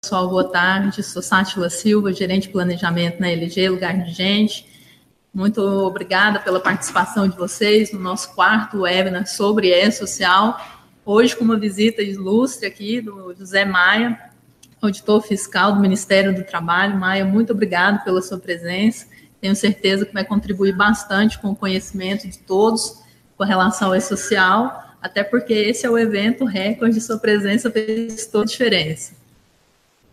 pessoal, boa tarde. Sou Sátila Silva, gerente de planejamento na LG, Lugar de Gente. Muito obrigada pela participação de vocês no nosso quarto webinar sobre E-Social. Hoje com uma visita ilustre aqui do José Maia, auditor fiscal do Ministério do Trabalho. Maia, muito obrigado pela sua presença. Tenho certeza que vai contribuir bastante com o conhecimento de todos com relação ao E-Social, até porque esse é o evento recorde, sua presença fez toda a diferença.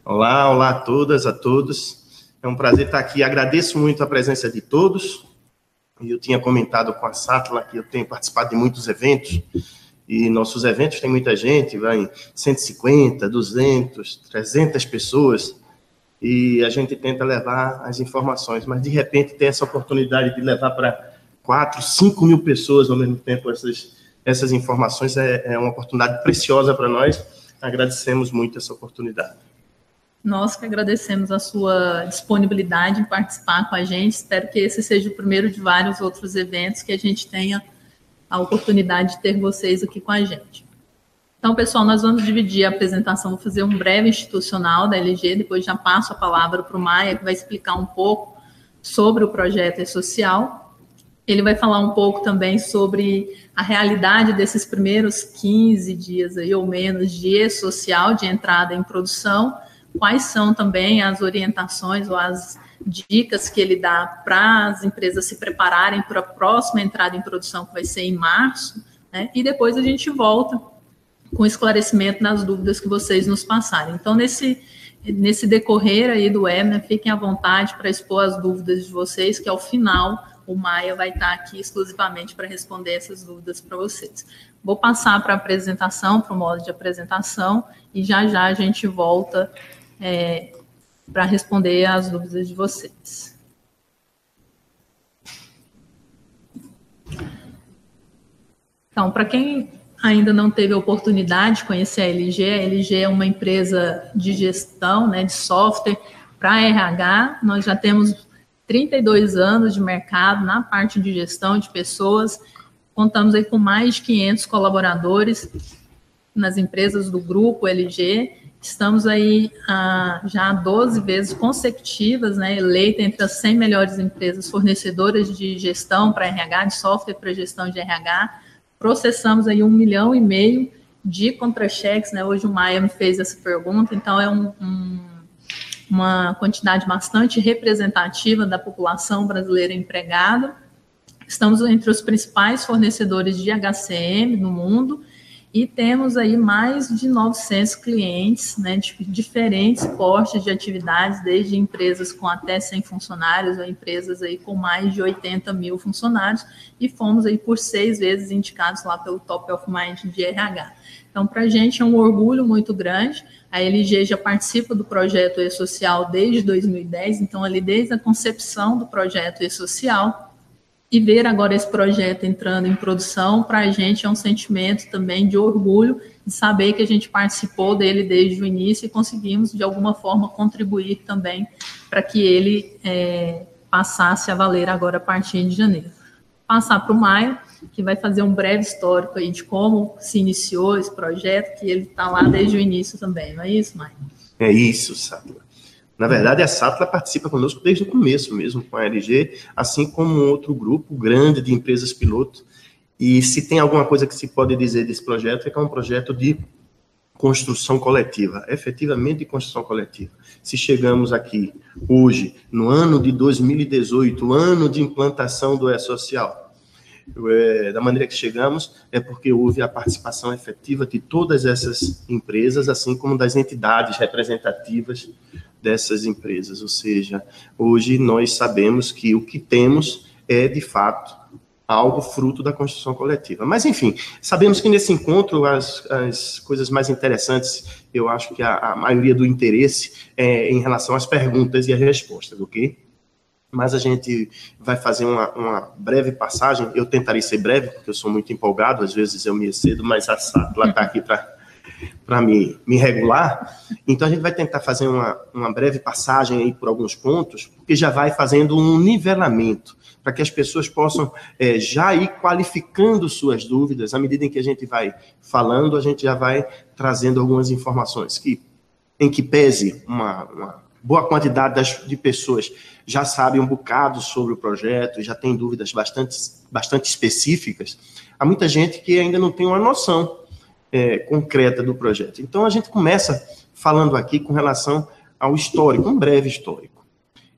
Olá a todas, a todos. É um prazer estar aqui. Agradeço muito a presença de todos. Eu tinha comentado com a Sátila que eu tenho participado de muitos eventos, e nossos eventos tem muita gente, vai 150, 200, 300 pessoas, e a gente tenta levar as informações, mas de repente tem essa oportunidade de levar para 4, 5 mil pessoas ao mesmo tempo essas informações, é uma oportunidade preciosa para nós. Agradecemos muito essa oportunidade. Nós que agradecemos a sua disponibilidade em participar com a gente. Espero que esse seja o primeiro de vários outros eventos que a gente tenha a oportunidade de ter vocês aqui com a gente. Então, pessoal, nós vamos dividir a apresentação, vou fazer um breve institucional da LG, depois já passo a palavra para o Maia, que vai explicar um pouco sobre o projeto E-Social. Ele vai falar um pouco também sobre a realidade desses primeiros 15 dias aí, ou menos de E-Social, de entrada em produção, quais são também as orientações ou as dicas que ele dá para as empresas se prepararem para a próxima entrada em produção, que vai ser em março, né? E depois a gente volta com esclarecimento nas dúvidas que vocês nos passarem. Então, nesse decorrer aí do webinar, fiquem à vontade para expor as dúvidas de vocês, que ao final o Maia vai estar aqui exclusivamente para responder essas dúvidas para vocês. Vou passar para a apresentação, para o modo de apresentação, e já a gente volta para responder as dúvidas de vocês. Então, para quem ainda não teve a oportunidade de conhecer a LG é uma empresa de gestão, né, de software para RH. Nós já temos 32 anos de mercado na parte de gestão de pessoas. Contamos aí com mais de 500 colaboradores nas empresas do grupo LG. Estamos aí já há 12 vezes consecutivas, né, eleita entre as 100 melhores empresas fornecedoras de gestão para RH, de software para gestão de RH. Processamos aí 1,5 milhão de contra-cheques, né? Hoje o Maia me fez essa pergunta, então é uma quantidade bastante representativa da população brasileira empregada. Estamos entre os principais fornecedores de HCM no mundo, e temos aí mais de 900 clientes, né, de diferentes portes de atividades, desde empresas com até 100 funcionários a empresas aí com mais de 80 mil funcionários, e fomos aí por 6 vezes indicados lá pelo Top of Mind de RH. Então, para a gente é um orgulho muito grande. A LG já participa do projeto E-Social desde 2010, então ali desde a concepção do projeto E-Social, e ver agora esse projeto entrando em produção, para a gente é um sentimento também de orgulho, de saber que a gente participou dele desde o início e conseguimos, de alguma forma, contribuir também para que ele passasse a valer agora a partir de janeiro. Passar para o Maia, que vai fazer um breve histórico aí de como se iniciou esse projeto, que ele está lá desde o início também, não é isso, Maia? É isso, Sátila. Na verdade, a Sátila participa conosco desde o começo mesmo com a LG, assim como um outro grupo grande de empresas piloto. E se tem alguma coisa que se pode dizer desse projeto, é que é um projeto de construção coletiva, efetivamente de construção coletiva. Se chegamos aqui hoje, no ano de 2018, ano de implantação do E-Social, da maneira que chegamos, é porque houve a participação efetiva de todas essas empresas, assim como das entidades representativas dessas empresas. Ou seja, hoje nós sabemos que o que temos é, de fato, algo fruto da construção coletiva. Mas, enfim, sabemos que nesse encontro as coisas mais interessantes, eu acho que a maioria do interesse é em relação às perguntas e às respostas, ok? Mas a gente vai fazer uma breve passagem. Eu tentarei ser breve, porque eu sou muito empolgado, às vezes eu me excedo, mas a Sátila está aqui para me regular. Então, a gente vai tentar fazer uma breve passagem aí por alguns pontos, porque já vai fazendo um nivelamento, para que as pessoas possam já ir qualificando suas dúvidas. À medida em que a gente vai falando, a gente já vai trazendo algumas informações que, em que pese uma boa quantidade de pessoas já sabem um bocado sobre o projeto, já tem dúvidas bastante específicas, há muita gente que ainda não tem uma noção concreta do projeto. Então, a gente começa falando aqui com relação ao histórico, um breve histórico.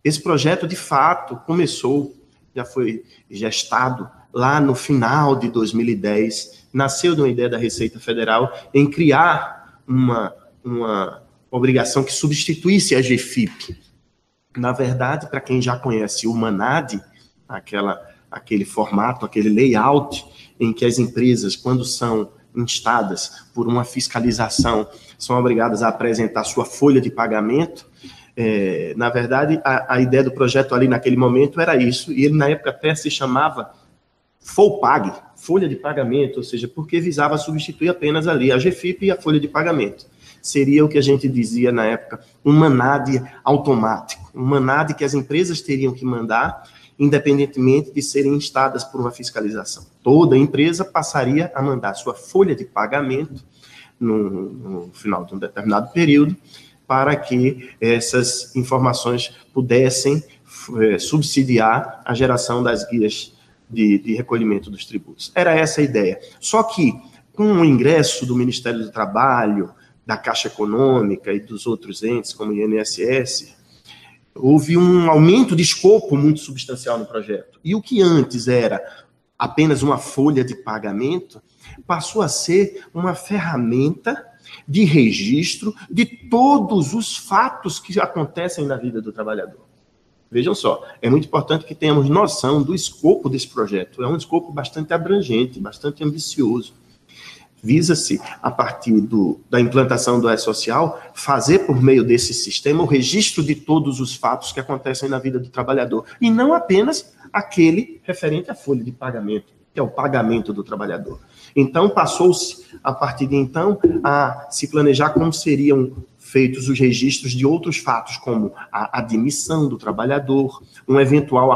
Esse projeto, de fato, começou, já foi gestado lá no final de 2010, nasceu de uma ideia da Receita Federal em criar uma obrigação que substituísse a GFIP. Na verdade, para quem já conhece o MANAD, aquele formato, aquele layout em que as empresas, quando são instadas por uma fiscalização, são obrigadas a apresentar sua folha de pagamento. Na verdade, a ideia do projeto ali naquele momento era isso, e ele na época até se chamava FOLPAG, folha de pagamento, ou seja, porque visava substituir apenas ali a GFIP e a folha de pagamento. Seria o que a gente dizia na época, um MANAD automático, um MANAD que as empresas teriam que mandar, independentemente de serem instadas por uma fiscalização. Toda empresa passaria a mandar sua folha de pagamento no final de um determinado período, para que essas informações pudessem subsidiar a geração das guias de recolhimento dos tributos. Era essa a ideia. Só que, com o ingresso do Ministério do Trabalho, da Caixa Econômica e dos outros entes, como o INSS, houve um aumento de escopo muito substancial no projeto. E o que antes era apenas uma folha de pagamento, passou a ser uma ferramenta de registro de todos os fatos que acontecem na vida do trabalhador. Vejam só, é muito importante que tenhamos noção do escopo desse projeto. É um escopo bastante abrangente, bastante ambicioso. Visa-se, a partir da implantação do E-Social, fazer por meio desse sistema o registro de todos os fatos que acontecem na vida do trabalhador, e não apenas aquele referente à folha de pagamento, que é o pagamento do trabalhador. Então, passou-se, a partir de então, a se planejar como seriam feitos os registros de outros fatos, como a admissão do trabalhador, um eventual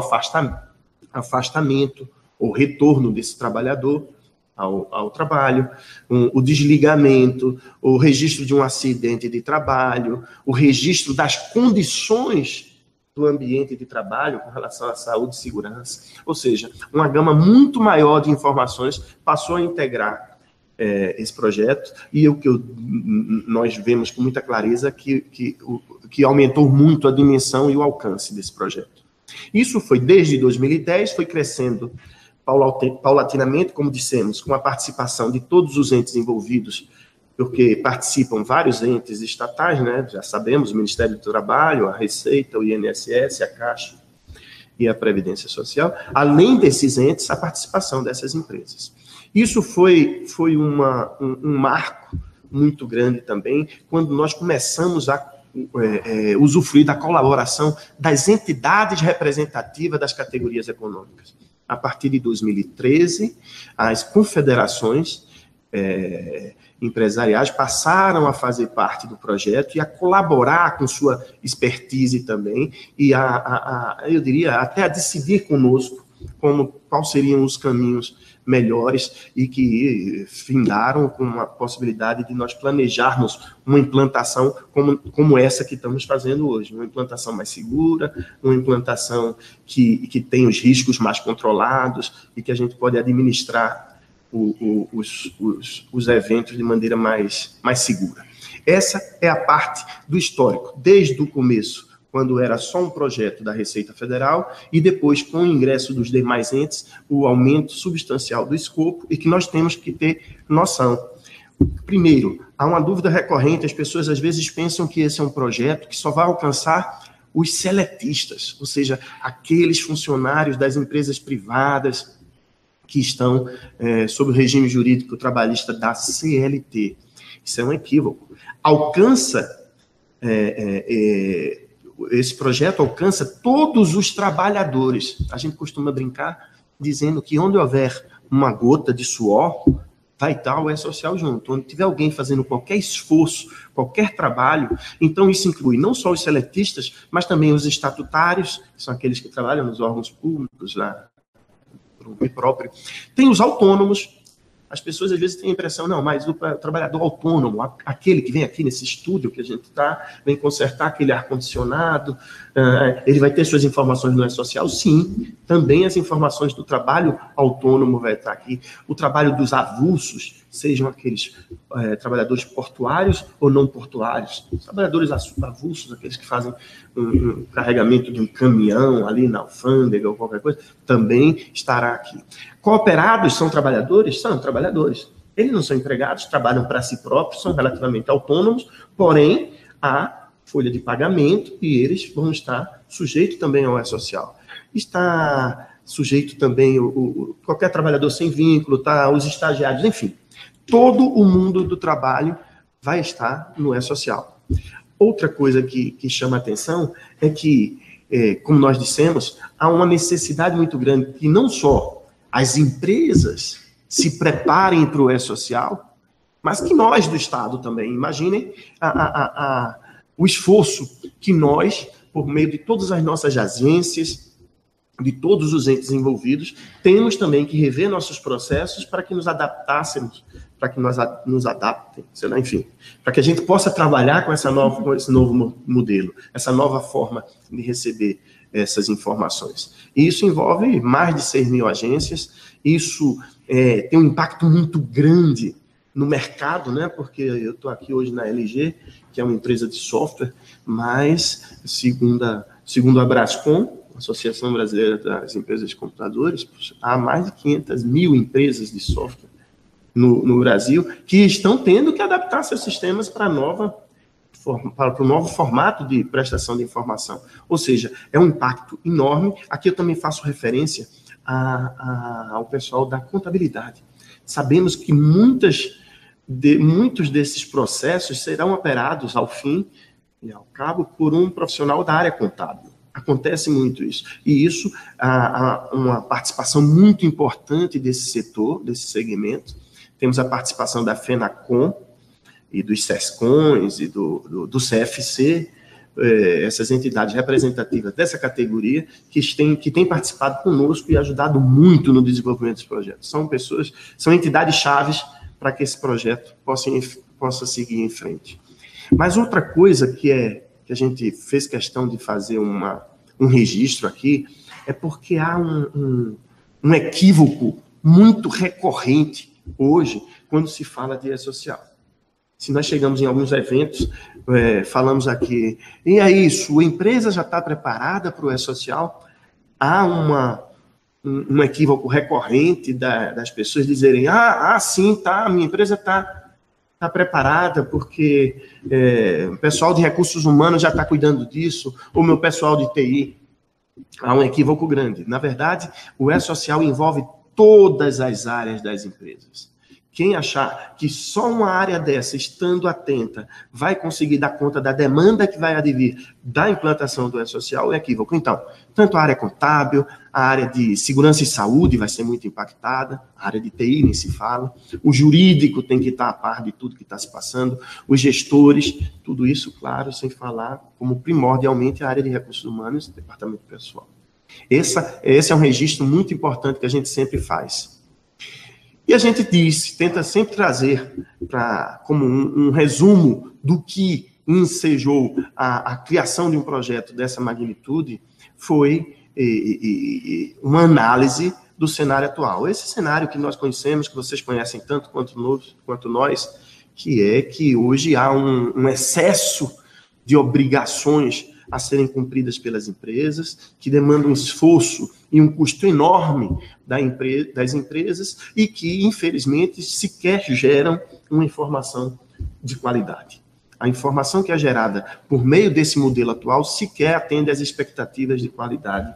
afastamento ou retorno desse trabalhador ao trabalho, o desligamento, o registro de um acidente de trabalho, o registro das condições do ambiente de trabalho com relação à saúde e segurança. Ou seja, uma gama muito maior de informações passou a integrar esse projeto, e o que nós vemos com muita clareza que aumentou muito a dimensão e o alcance desse projeto. Isso foi desde 2010, foi crescendo paulatinamente, como dissemos, com a participação de todos os entes envolvidos, porque participam vários entes estatais, né? Já sabemos, o Ministério do Trabalho, a Receita, o INSS, a Caixa e a Previdência Social, além desses entes, a participação dessas empresas. Isso foi um marco muito grande também, quando nós começamos a usufruir da colaboração das entidades representativas das categorias econômicas. A partir de 2013, as confederações empresariais passaram a fazer parte do projeto e a colaborar com sua expertise também, e eu diria, até a decidir conosco quais seriam os caminhos melhores, e que findaram com a possibilidade de nós planejarmos uma implantação como essa que estamos fazendo hoje, uma implantação mais segura, uma implantação que tem os riscos mais controlados e que a gente pode administrar os eventos de maneira mais segura. Essa é a parte do histórico, desde o começo, quando era só um projeto da Receita Federal, e depois, com o ingresso dos demais entes, o aumento substancial do escopo, e que nós temos que ter noção. Primeiro, há uma dúvida recorrente, as pessoas às vezes pensam que esse é um projeto que só vai alcançar os seletistas, ou seja, aqueles funcionários das empresas privadas que estão sob o regime jurídico trabalhista da CLT. Isso é um equívoco. Esse projeto alcança todos os trabalhadores. A gente costuma brincar dizendo que onde houver uma gota de suor, vai estar o E-Social junto. Onde tiver alguém fazendo qualquer esforço, qualquer trabalho, então isso inclui não só os seletistas, mas também os estatutários, que são aqueles que trabalham nos órgãos públicos, lá, por nome próprio. Tem os autônomos, As pessoas às vezes têm a impressão, não, mas o trabalhador autônomo, aquele que vem aqui nesse estúdio que a gente está, vem consertar aquele ar-condicionado, ele vai ter suas informações no E-Social? Sim, também as informações do trabalho autônomo vai estar aqui. O trabalho dos avulsos, sejam aqueles trabalhadores portuários ou não portuários, trabalhadores avulsos, aqueles que fazem um carregamento de um caminhão ali na alfândega ou qualquer coisa, também estará aqui. Cooperados são trabalhadores? São trabalhadores. Eles não são empregados, trabalham para si próprios, são relativamente autônomos, porém, há folha de pagamento e eles vão estar sujeitos também ao E-Social. Está sujeito também qualquer trabalhador sem vínculo, tá, os estagiários, enfim. Todo o mundo do trabalho vai estar no E-Social. Outra coisa que chama a atenção é que, como nós dissemos, há uma necessidade muito grande que não só as empresas se preparem para o E-Social, mas que nós do Estado também. Imaginem o esforço que nós, por meio de todas as nossas agências, de todos os entes envolvidos, temos também que rever nossos processos para que nos adaptássemos, para que nós nos adaptem, sei lá, enfim, para que a gente possa trabalhar com esse novo modelo, essa nova forma de receber essas informações. E isso envolve mais de 6 mil agências, isso tem um impacto muito grande no mercado, né? Porque eu estou aqui hoje na LG, que é uma empresa de software, mas, segundo a Brascom, Associação Brasileira das Empresas de Computadores, há mais de 500 mil empresas de software no Brasil que estão tendo que adaptar seus sistemas para o novo formato de prestação de informação. Ou seja, é um impacto enorme. Aqui eu também faço referência ao pessoal da contabilidade. Sabemos que muitos desses processos serão operados ao fim e ao cabo por um profissional da área contábil. Acontece muito isso. E isso, há uma participação muito importante desse setor, desse segmento. Temos a participação da FENACOM e dos SESCONs e do CFC, essas entidades representativas dessa categoria que têm participado conosco e ajudado muito no desenvolvimento dos projetos. São entidades chaves para que esse projeto possa seguir em frente. Mas outra coisa que a gente fez questão de fazer um registro aqui, é porque há um equívoco muito recorrente hoje, quando se fala de E-Social. Se nós chegamos em alguns eventos, falamos aqui, e é sua empresa já está preparada para o E-Social? Há um equívoco recorrente das pessoas dizerem, sim, tá, minha empresa está preparada, porque o pessoal de recursos humanos já está cuidando disso, ou meu pessoal de TI. Há um equívoco grande. Na verdade, o E-Social envolve todas as áreas das empresas. Quem achar que só uma área dessa, estando atenta, vai conseguir dar conta da demanda que vai advir da implantação do E-Social, é equívoco. Então, tanto a área contábil, a área de segurança e saúde vai ser muito impactada, a área de TI nem se fala, o jurídico tem que estar a par de tudo que está se passando, os gestores, tudo isso, claro, sem falar como primordialmente a área de recursos humanos e departamento pessoal. Esse é um registro muito importante que a gente sempre faz. E a gente tenta sempre trazer como um resumo do que ensejou a criação de um projeto dessa magnitude, foi uma análise do cenário atual. Esse cenário que nós conhecemos, que vocês conhecem tanto quanto nós, que é que hoje há um excesso de obrigações a serem cumpridas pelas empresas, que demandam um esforço e um custo enorme das empresas e que, infelizmente, sequer geram uma informação de qualidade. A informação que é gerada por meio desse modelo atual sequer atende às expectativas de qualidade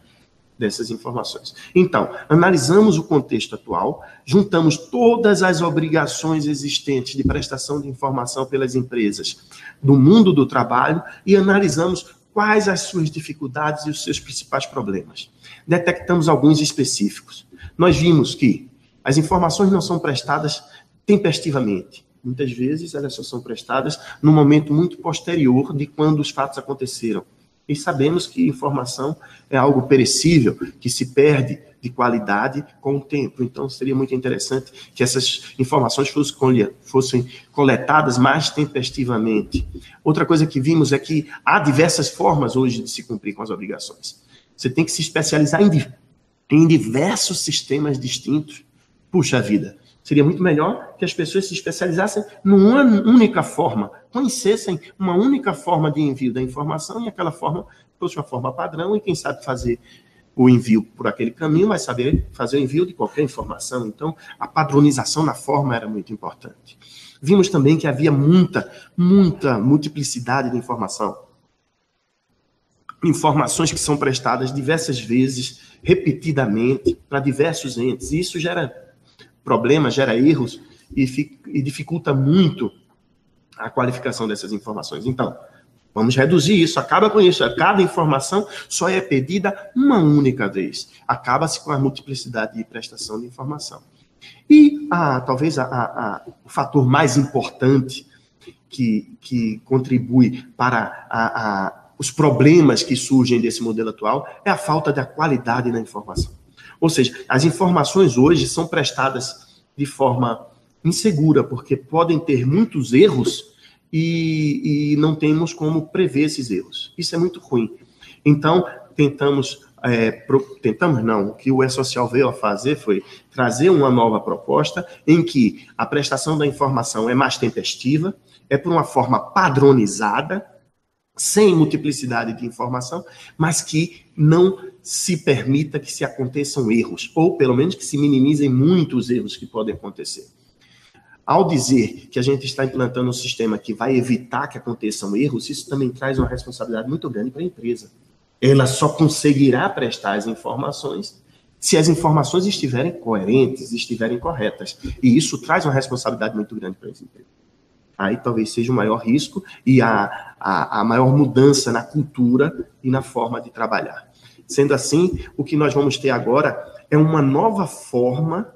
dessas informações. Então, analisamos o contexto atual, juntamos todas as obrigações existentes de prestação de informação pelas empresas do mundo do trabalho e analisamos quais as suas dificuldades e os seus principais problemas. Detectamos alguns específicos. Nós vimos que as informações não são prestadas tempestivamente. Muitas vezes elas só são prestadas num momento muito posterior de quando os fatos aconteceram. E sabemos que informação é algo perecível, que se perde de qualidade com o tempo. Então, seria muito interessante que essas informações fossem coletadas mais tempestivamente. Outra coisa que vimos é que há diversas formas hoje de se cumprir com as obrigações. Você tem que se especializar em diversos sistemas distintos. Puxa vida, seria muito melhor que as pessoas se especializassem numa única forma, conhecessem uma única forma de envio da informação e aquela forma fosse uma forma padrão, e quem sabe fazer o envio por aquele caminho vai saber fazer o envio de qualquer informação. Então, a padronização na forma era muito importante. Vimos também que havia muita multiplicidade de informação. Informações que são prestadas diversas vezes, repetidamente, para diversos entes. E isso gera problemas, gera erros e dificulta muito a qualificação dessas informações. Então, vamos reduzir isso, acaba com isso. Cada informação só é pedida uma única vez. Acaba-se com a multiplicidade de prestação de informação. E talvez o fator mais importante que contribui para os problemas que surgem desse modelo atual é a falta da qualidade na informação. Ou seja, as informações hoje são prestadas de forma insegura, porque podem ter muitos erros e não temos como prever esses erros. Isso é muito ruim. Então, o que o E-Social veio a fazer foi trazer uma nova proposta em que a prestação da informação é mais tempestiva, é por uma forma padronizada, sem multiplicidade de informação, mas que não se permita que se aconteçam erros, ou pelo menos que se minimizem muitos erros que podem acontecer. Ao dizer que a gente está implantando um sistema que vai evitar que aconteçam erros, isso também traz uma responsabilidade muito grande para a empresa. Ela só conseguirá prestar as informações se as informações estiverem coerentes, estiverem corretas. E isso traz uma responsabilidade muito grande para essa empresa. Aí talvez seja o maior risco e a maior mudança na cultura e na forma de trabalhar. Sendo assim, o que nós vamos ter agora é uma nova forma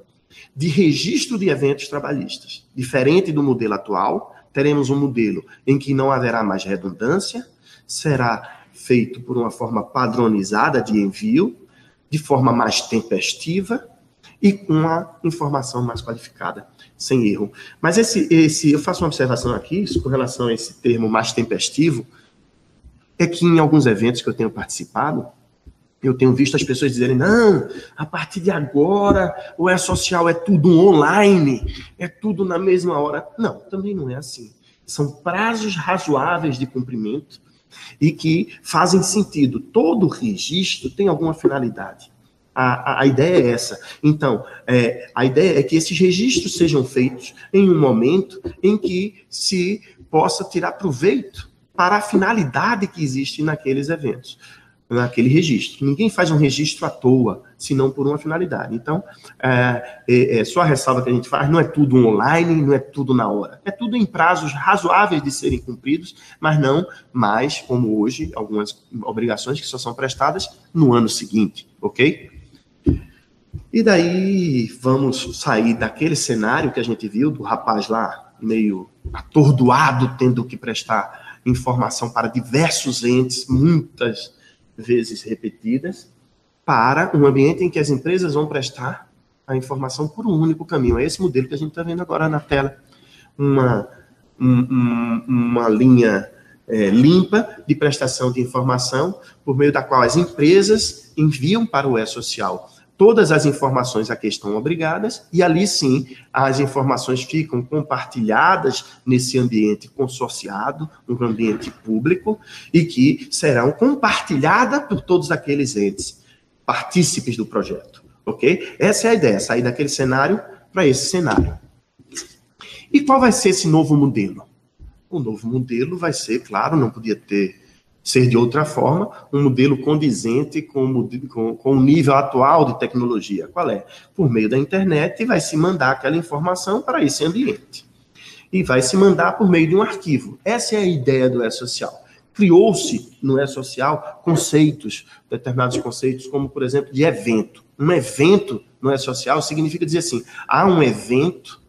de registro de eventos trabalhistas. Diferente do modelo atual, teremos um modelo em que não haverá mais redundância, será feito por uma forma padronizada de envio, de forma mais tempestiva e com uma informação mais qualificada, sem erro. Mas eu faço uma observação aqui, com relação a esse termo mais tempestivo, é que em alguns eventos que eu tenho participado, eu tenho visto as pessoas dizerem, não, a partir de agora o E-Social é tudo online, é tudo na mesma hora. Não, também não é assim. São prazos razoáveis de cumprimento e que fazem sentido. Todo registro tem alguma finalidade. A ideia é essa. Então, a ideia é que esses registros sejam feitos em um momento em que se possa tirar proveito para a finalidade que existe naqueles eventos, naquele registro. Ninguém faz um registro à toa, senão por uma finalidade. Então, só a ressalva que a gente faz, não é tudo online, não é tudo na hora. É tudo em prazos razoáveis de serem cumpridos, mas não mais, como hoje, algumas obrigações que só são prestadas no ano seguinte, ok? E daí vamos sair daquele cenário que a gente viu, do rapaz lá meio atordoado, tendo que prestar informação para diversos entes, muitas vezes repetidas, para um ambiente em que as empresas vão prestar a informação por um único caminho. É esse modelo que a gente está vendo agora na tela. Uma linha limpa de prestação de informação, por meio da qual as empresas enviam para o E-Social todas as informações a que estão obrigadas, e ali sim as informações ficam compartilhadas nesse ambiente consorciado, um ambiente público, e que serão compartilhadas por todos aqueles entes, partícipes do projeto, ok? Essa é a ideia, sair daquele cenário para esse cenário. E qual vai ser esse novo modelo? O novo modelo vai ser, claro, não podia ser de outra forma, um modelo condizente com o nível atual de tecnologia. Qual é? Por meio da internet, vai se mandar aquela informação para esse ambiente. E vai se mandar por meio de um arquivo. Essa é a ideia do E-Social. Criou-se no E-Social determinados conceitos, como, por exemplo, de evento. Um evento no E-Social significa dizer assim, há um evento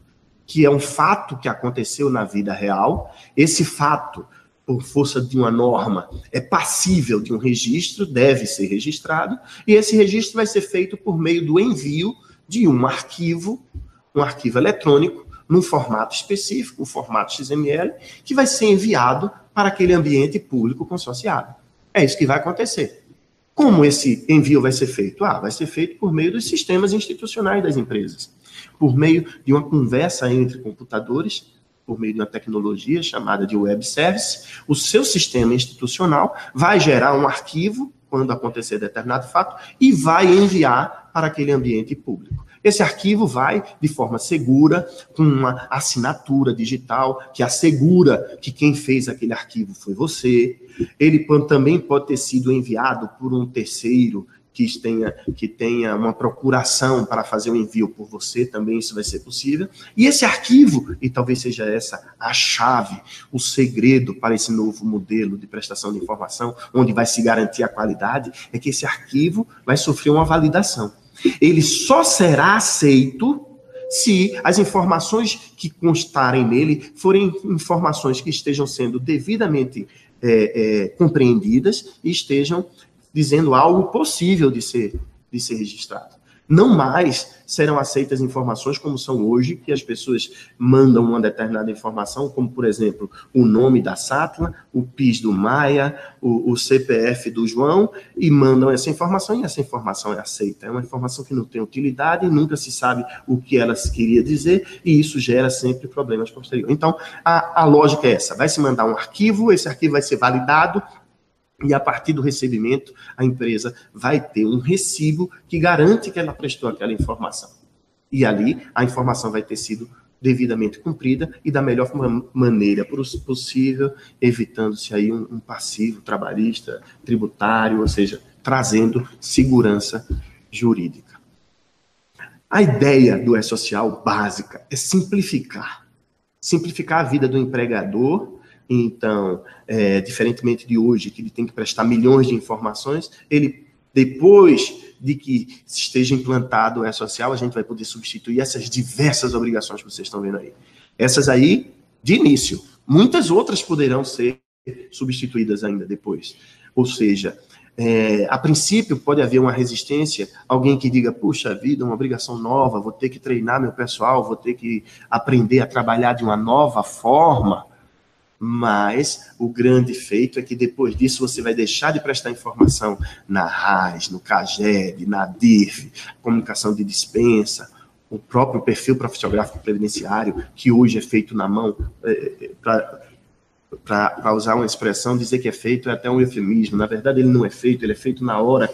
que é um fato que aconteceu na vida real, esse fato por força de uma norma, é passível de um registro, deve ser registrado, e esse registro vai ser feito por meio do envio de um arquivo eletrônico, num formato específico, o formato XML, que vai ser enviado para aquele ambiente público consorciado. É isso que vai acontecer. Como esse envio vai ser feito? Vai ser feito por meio dos sistemas institucionais das empresas, por meio de uma conversa entre computadores, por meio de uma tecnologia chamada de web service. O seu sistema institucional vai gerar um arquivo, quando acontecer determinado fato, e vai enviar para aquele ambiente público. Esse arquivo vai de forma segura, com uma assinatura digital, que assegura que quem fez aquele arquivo foi você. Ele também pode ter sido enviado por um terceiro que tenha uma procuração para fazer o envio por você, também isso vai ser possível. E esse arquivo, e talvez seja essa a chave, o segredo para esse novo modelo de prestação de informação, onde vai se garantir a qualidade, é que esse arquivo vai sofrer uma validação. Ele só será aceito se as informações que constarem nele forem informações que estejam sendo devidamente compreendidas e estejam dizendo algo possível de ser registrado. Não mais serão aceitas informações como são hoje, que as pessoas mandam uma determinada informação, como, por exemplo, o nome da Sátila, o PIS do Maia, o CPF do João, e mandam essa informação, e essa informação é aceita. É uma informação que não tem utilidade, nunca se sabe o que ela queria dizer, e isso gera sempre problemas posteriores. Então, a lógica é essa. Vai se mandar um arquivo, esse arquivo vai ser validado, e a partir do recebimento, a empresa vai ter um recibo que garante que ela prestou aquela informação. E ali, a informação vai ter sido devidamente cumprida e da melhor maneira possível, evitando-se aí um passivo trabalhista, tributário, ou seja, trazendo segurança jurídica. A ideia do E-Social básica é simplificar. Simplificar a vida do empregador. Então, diferentemente de hoje, que ele tem que prestar milhões de informações, ele, depois de que esteja implantado o E-Social, a gente vai poder substituir essas diversas obrigações que vocês estão vendo aí. Essas aí, de início. Muitas outras poderão ser substituídas ainda depois. Ou seja, a princípio pode haver uma resistência, alguém que diga, puxa vida, uma obrigação nova, vou ter que treinar meu pessoal, vou ter que aprender a trabalhar de uma nova forma. Mas o grande feito é que depois disso você vai deixar de prestar informação na RAS, no CAGED, na DIRF, comunicação de dispensa, o próprio perfil profissiográfico previdenciário, que hoje é feito na mão, para usar uma expressão, dizer que é feito é até um eufemismo. Na verdade, ele não é feito, ele é feito na hora,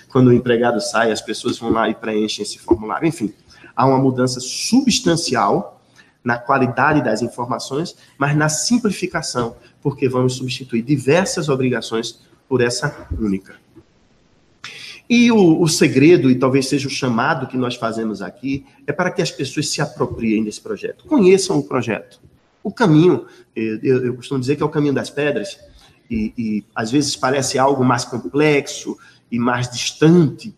quando o empregado sai, as pessoas vão lá e preenchem esse formulário. Enfim, há uma mudança substancial na qualidade das informações, mas na simplificação, porque vamos substituir diversas obrigações por essa única. E o segredo, e talvez seja o chamado que nós fazemos aqui, é para que as pessoas se apropriem desse projeto, conheçam o projeto. O caminho, eu costumo dizer que é o caminho das pedras, e às vezes parece algo mais complexo e mais distante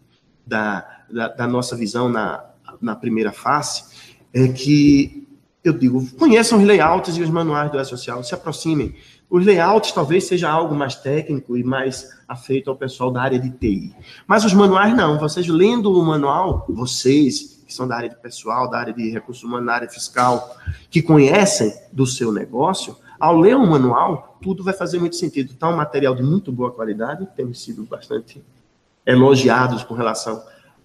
da nossa visão na primeira face, é que eu digo, conheçam os layouts e os manuais do E-Social, se aproximem. Os layouts talvez seja algo mais técnico e mais afeito ao pessoal da área de TI. Mas os manuais não. Vocês lendo o manual, vocês que são da área de pessoal, da área de recursos humanos, da área fiscal, que conhecem do seu negócio, ao ler o manual, tudo vai fazer muito sentido. Então, é um material de muito boa qualidade, temos sido bastante elogiados com relação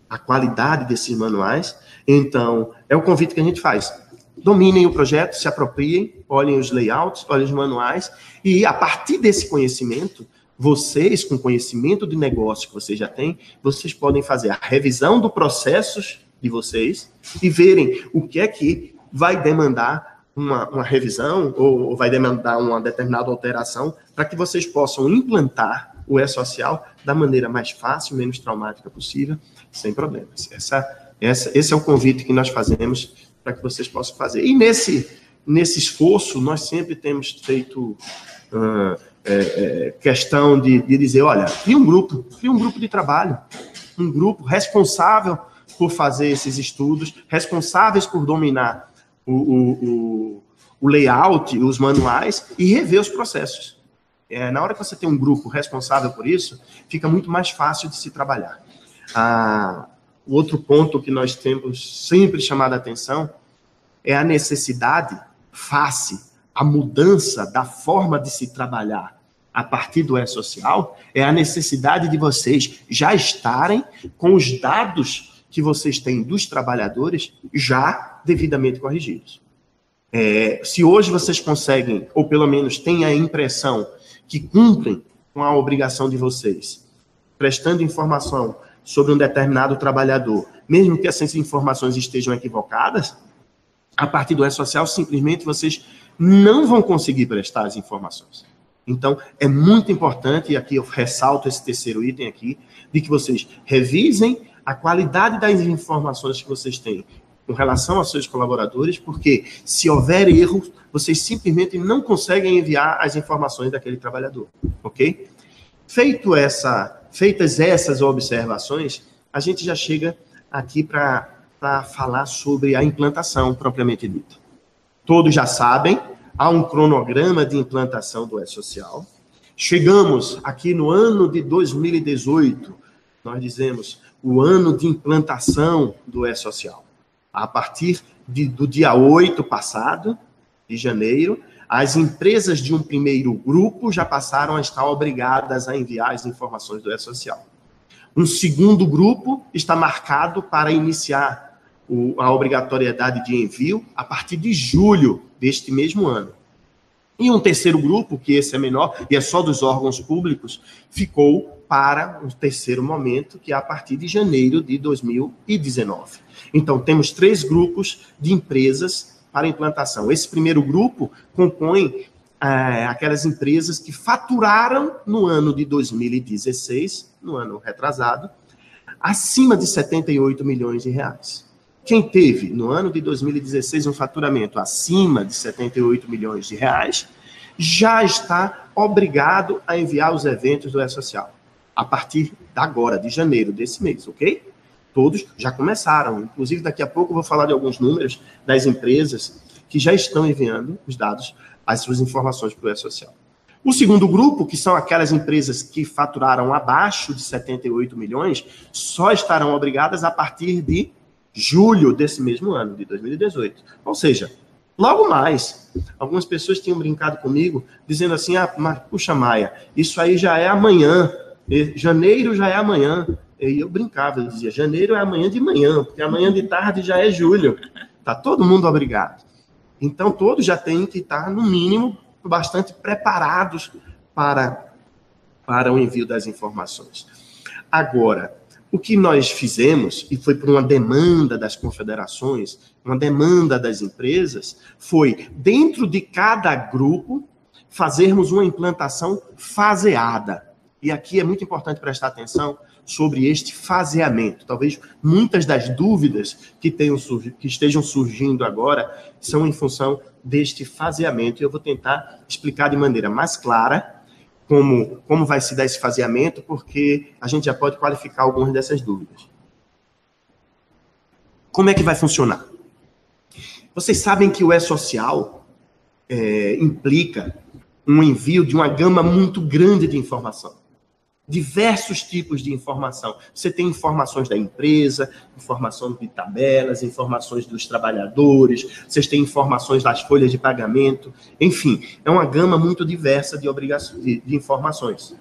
à qualidade desses manuais. Então, é o convite que a gente faz. Dominem o projeto, se apropriem, olhem os layouts, olhem os manuais, e a partir desse conhecimento, vocês, com conhecimento de negócio que vocês já têm, vocês podem fazer a revisão dos processos de vocês e verem o que é que vai demandar uma revisão ou vai demandar uma determinada alteração para que vocês possam implantar o E-Social da maneira mais fácil, menos traumática possível, sem problemas. Esse é o convite que nós fazemos para que vocês possam fazer. E nesse esforço, nós sempre temos feito questão de dizer, olha, cria um grupo de trabalho, um grupo responsável por fazer esses estudos, responsáveis por dominar o o layout, os manuais e rever os processos. Na hora que você tem um grupo responsável por isso, fica muito mais fácil de se trabalhar. O outro ponto que nós temos sempre chamado a atenção é a necessidade, face à mudança da forma de se trabalhar a partir do E-Social, é a necessidade de vocês já estarem com os dados que vocês têm dos trabalhadores já devidamente corrigidos. Se hoje vocês conseguem, ou pelo menos têm a impressão que cumprem com a obrigação de vocês, prestando informação sobre um determinado trabalhador, mesmo que essas informações estejam equivocadas, a partir do E-Social, simplesmente vocês não vão conseguir prestar as informações. Então, é muito importante, e aqui eu ressalto esse terceiro item aqui, de que vocês revisem a qualidade das informações que vocês têm com relação aos seus colaboradores, porque se houver erros, vocês simplesmente não conseguem enviar as informações daquele trabalhador, ok? Feitas essas observações, a gente já chega aqui para falar sobre a implantação propriamente dita. Todos já sabem, há um cronograma de implantação do E-Social. Chegamos aqui no ano de 2018, nós dizemos o ano de implantação do E-Social. A partir do dia 8 passado, de janeiro, as empresas de um primeiro grupo já passaram a estar obrigadas a enviar as informações do E-Social. Um segundo grupo está marcado para iniciar a obrigatoriedade de envio a partir de julho deste mesmo ano. E um terceiro grupo, que esse é menor, e é só dos órgãos públicos, ficou para um terceiro momento, que é a partir de janeiro de 2019. Então, temos 3 grupos de empresas para implantação. Esse primeiro grupo compõe aquelas empresas que faturaram no ano de 2016, no ano retrasado, acima de 78 milhões de reais. Quem teve, no ano de 2016, um faturamento acima de 78 milhões de reais, já está obrigado a enviar os eventos do E-Social, a partir de agora, de janeiro desse mês, ok? Todos já começaram. Inclusive, daqui a pouco eu vou falar de alguns números das empresas que já estão enviando os dados, as suas informações para o E-Social. O segundo grupo, que são aquelas empresas que faturaram abaixo de 78 milhões, só estarão obrigadas a partir de julho desse mesmo ano, de 2018. Ou seja, logo mais. Algumas pessoas tinham brincado comigo, dizendo assim, mas, puxa, Maia, isso aí já é amanhã, janeiro já é amanhã. E eu brincava, eu dizia, janeiro é amanhã de manhã, porque amanhã de tarde já é julho. Está todo mundo obrigado. Então, todos já têm que estar, no mínimo, bastante preparados para o envio das informações. Agora, o que nós fizemos, e foi por uma demanda das confederações, uma demanda das empresas, foi, dentro de cada grupo, fazermos uma implantação faseada. E aqui é muito importante prestar atenção sobre este faseamento. Talvez muitas das dúvidas que estejam surgindo agora são em função deste faseamento. E eu vou tentar explicar de maneira mais clara como vai se dar esse faseamento, porque a gente já pode qualificar algumas dessas dúvidas. Como é que vai funcionar? Vocês sabem que o E-Social implica um envio de uma gama muito grande de informação. Diversos tipos de informação. Você tem informações da empresa, informação de tabelas, informações dos trabalhadores, vocês têm informações das folhas de pagamento, enfim, é uma gama muito diversa de informações.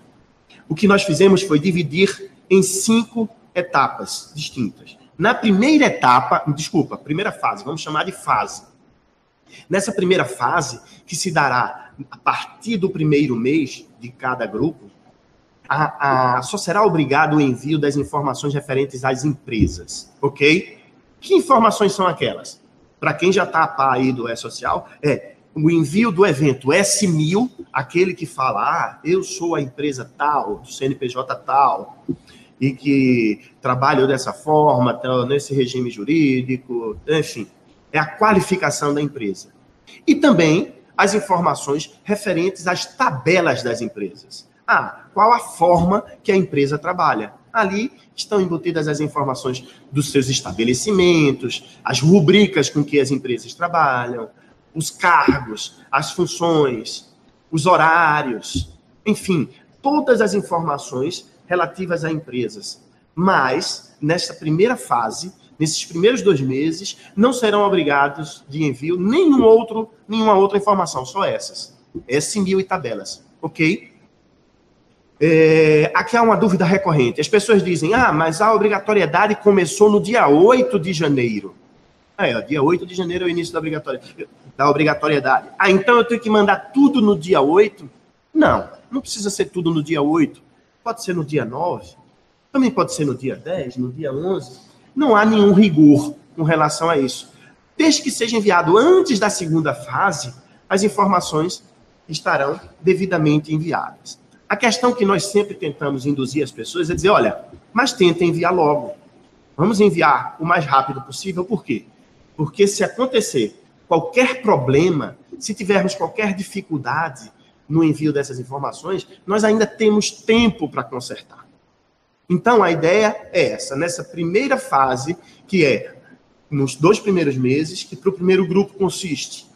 O que nós fizemos foi dividir em 5 etapas distintas. Na primeira etapa, primeira fase, vamos chamar de fase. Nessa primeira fase, que se dará a partir do primeiro mês de cada grupo, só será obrigado o envio das informações referentes às empresas, ok? Que informações são aquelas? Para quem já está a par aí do E-Social, o envio do evento S1000, aquele que fala, eu sou a empresa tal, do CNPJ tal, e que trabalho dessa forma, nesse regime jurídico, enfim, é a qualificação da empresa. E também as informações referentes às tabelas das empresas. Qual a forma que a empresa trabalha? Ali estão embutidas as informações dos seus estabelecimentos, as rubricas com que as empresas trabalham, os cargos, as funções, os horários, enfim, todas as informações relativas a empresas. Mas, nesta primeira fase, nesses primeiros 2 meses, não serão obrigados de envio nenhuma outra informação, só essas. S1000 e tabelas, ok? Aqui há uma dúvida recorrente. As pessoas dizem, mas a obrigatoriedade começou no dia 8 de janeiro. Dia 8 de janeiro é o início da obrigatoriedade. Então eu tenho que mandar tudo no dia 8? Não precisa ser tudo no dia 8. Pode ser no dia 9, também pode ser no dia 10, no dia 11. Não há nenhum rigor com relação a isso. Desde que seja enviado antes da segunda fase, as informações estarão devidamente enviadas. A questão que nós sempre tentamos induzir as pessoas é dizer, olha, mas tenta enviar logo. Vamos enviar o mais rápido possível. Por quê? Porque se acontecer qualquer problema, se tivermos qualquer dificuldade no envio dessas informações, nós ainda temos tempo para consertar. Então, a ideia é essa, nessa primeira fase, que é nos 2 primeiros meses, que para o primeiro grupo consiste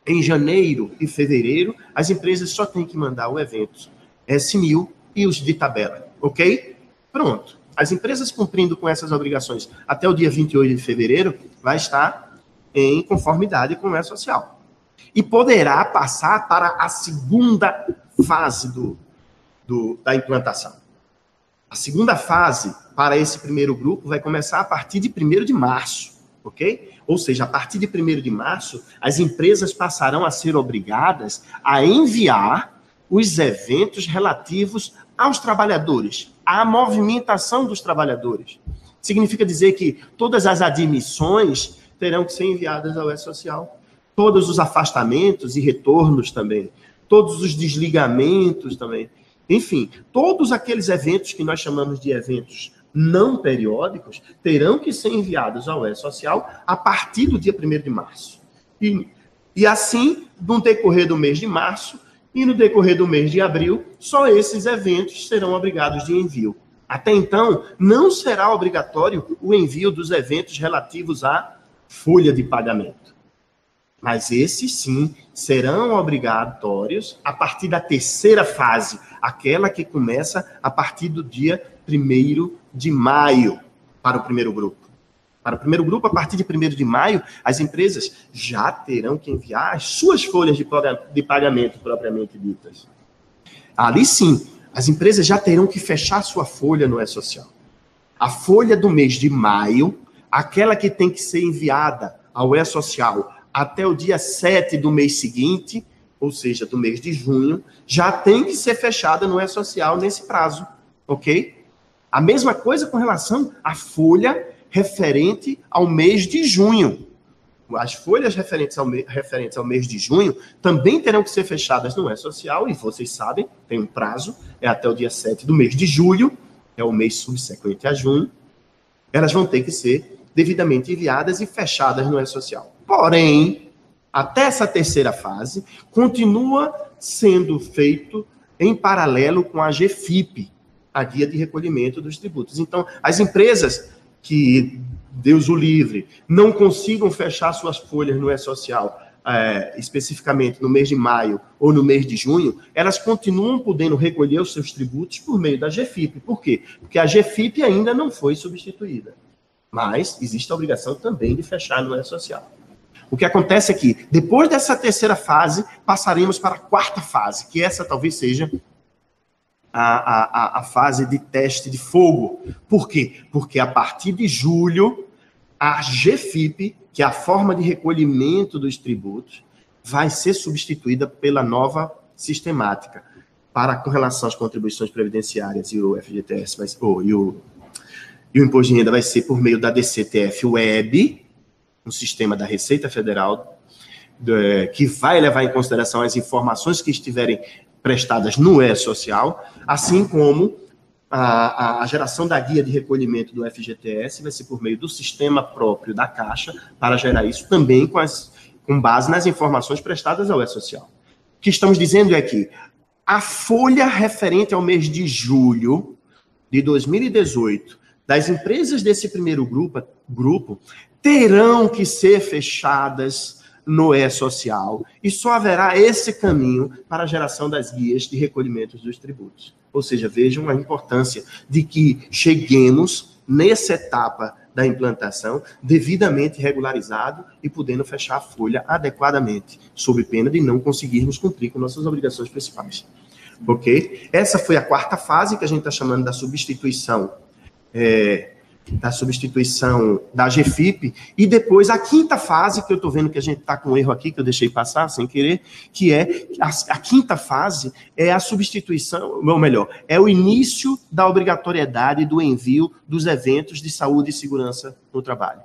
em janeiro e fevereiro, as empresas só têm que mandar o evento S1000 e os de tabela, ok? Pronto. As empresas cumprindo com essas obrigações até o dia 28 de fevereiro vai estar em conformidade com o E-Social. E poderá passar para a segunda fase da implantação. A segunda fase para esse primeiro grupo vai começar a partir de 1º de março, ok? Ou seja, a partir de 1º de março, as empresas passarão a ser obrigadas a enviar os eventos relativos aos trabalhadores, à movimentação dos trabalhadores. Significa dizer que todas as admissões terão que ser enviadas ao E-Social, todos os afastamentos e retornos também, todos os desligamentos também. Enfim, todos aqueles eventos que nós chamamos de eventos não periódicos terão que ser enviados ao E-Social a partir do dia 1º de março. E assim, no decorrer do mês de março, e no decorrer do mês de abril, só esses eventos serão obrigados de envio. Até então, não será obrigatório o envio dos eventos relativos à folha de pagamento. Mas esses, sim, serão obrigatórios a partir da terceira fase, aquela que começa a partir do dia 1º de maio, para o primeiro grupo. Para o primeiro grupo, a partir de 1º de maio, as empresas já terão que enviar as suas folhas de pagamento propriamente ditas. Ali sim, as empresas já terão que fechar sua folha no E-Social. A folha do mês de maio, aquela que tem que ser enviada ao E-Social até o dia 7 do mês seguinte, ou seja, do mês de junho, já tem que ser fechada no E-Social nesse prazo, ok? A mesma coisa com relação à folha referente ao mês de junho. As folhas referentes ao mês de junho também terão que ser fechadas no E-Social, e vocês sabem, tem um prazo, é até o dia 7 do mês de julho, é o mês subsequente a junho. Elas vão ter que ser devidamente enviadas e fechadas no E-Social. Porém, até essa terceira fase, continua sendo feito em paralelo com a GFIP, a Guia de Recolhimento dos Tributos. Então, as empresas que, Deus o livre, não consigam fechar suas folhas no E-Social, especificamente no mês de maio ou no mês de junho, elas continuam podendo recolher os seus tributos por meio da GFIP. Por quê? Porque a GFIP ainda não foi substituída. Mas existe a obrigação também de fechar no E-Social. O que acontece é que, depois dessa terceira fase, passaremos para a quarta fase, que essa talvez seja a fase de teste de fogo. Por quê? Porque a partir de julho, a GFIP, que é a forma de recolhimento dos tributos, vai ser substituída pela nova sistemática. Com relação às contribuições previdenciárias e o FGTS, e o Imposto de Renda vai ser por meio da DCTF Web, um sistema da Receita Federal, que vai levar em consideração as informações que estiverem prestadas no E-Social, assim como a geração da guia de recolhimento do FGTS vai ser por meio do sistema próprio da Caixa, para gerar isso também com base nas informações prestadas ao E-Social. O que estamos dizendo é que a folha referente ao mês de julho de 2018 das empresas desse primeiro grupo terão que ser fechadas no E-Social, e só haverá esse caminho para a geração das guias de recolhimento dos tributos. Ou seja, vejam a importância de que cheguemos nessa etapa da implantação devidamente regularizado e podendo fechar a folha adequadamente, sob pena de não conseguirmos cumprir com nossas obrigações principais. Ok? Essa foi a quarta fase, que a gente está chamando da substituição da GFIP, e depois a quinta fase, que eu estou vendo que a gente está com um erro aqui, que eu deixei passar sem querer, que é a quinta fase, é a substituição, ou melhor, é o início da obrigatoriedade do envio dos eventos de saúde e segurança no trabalho.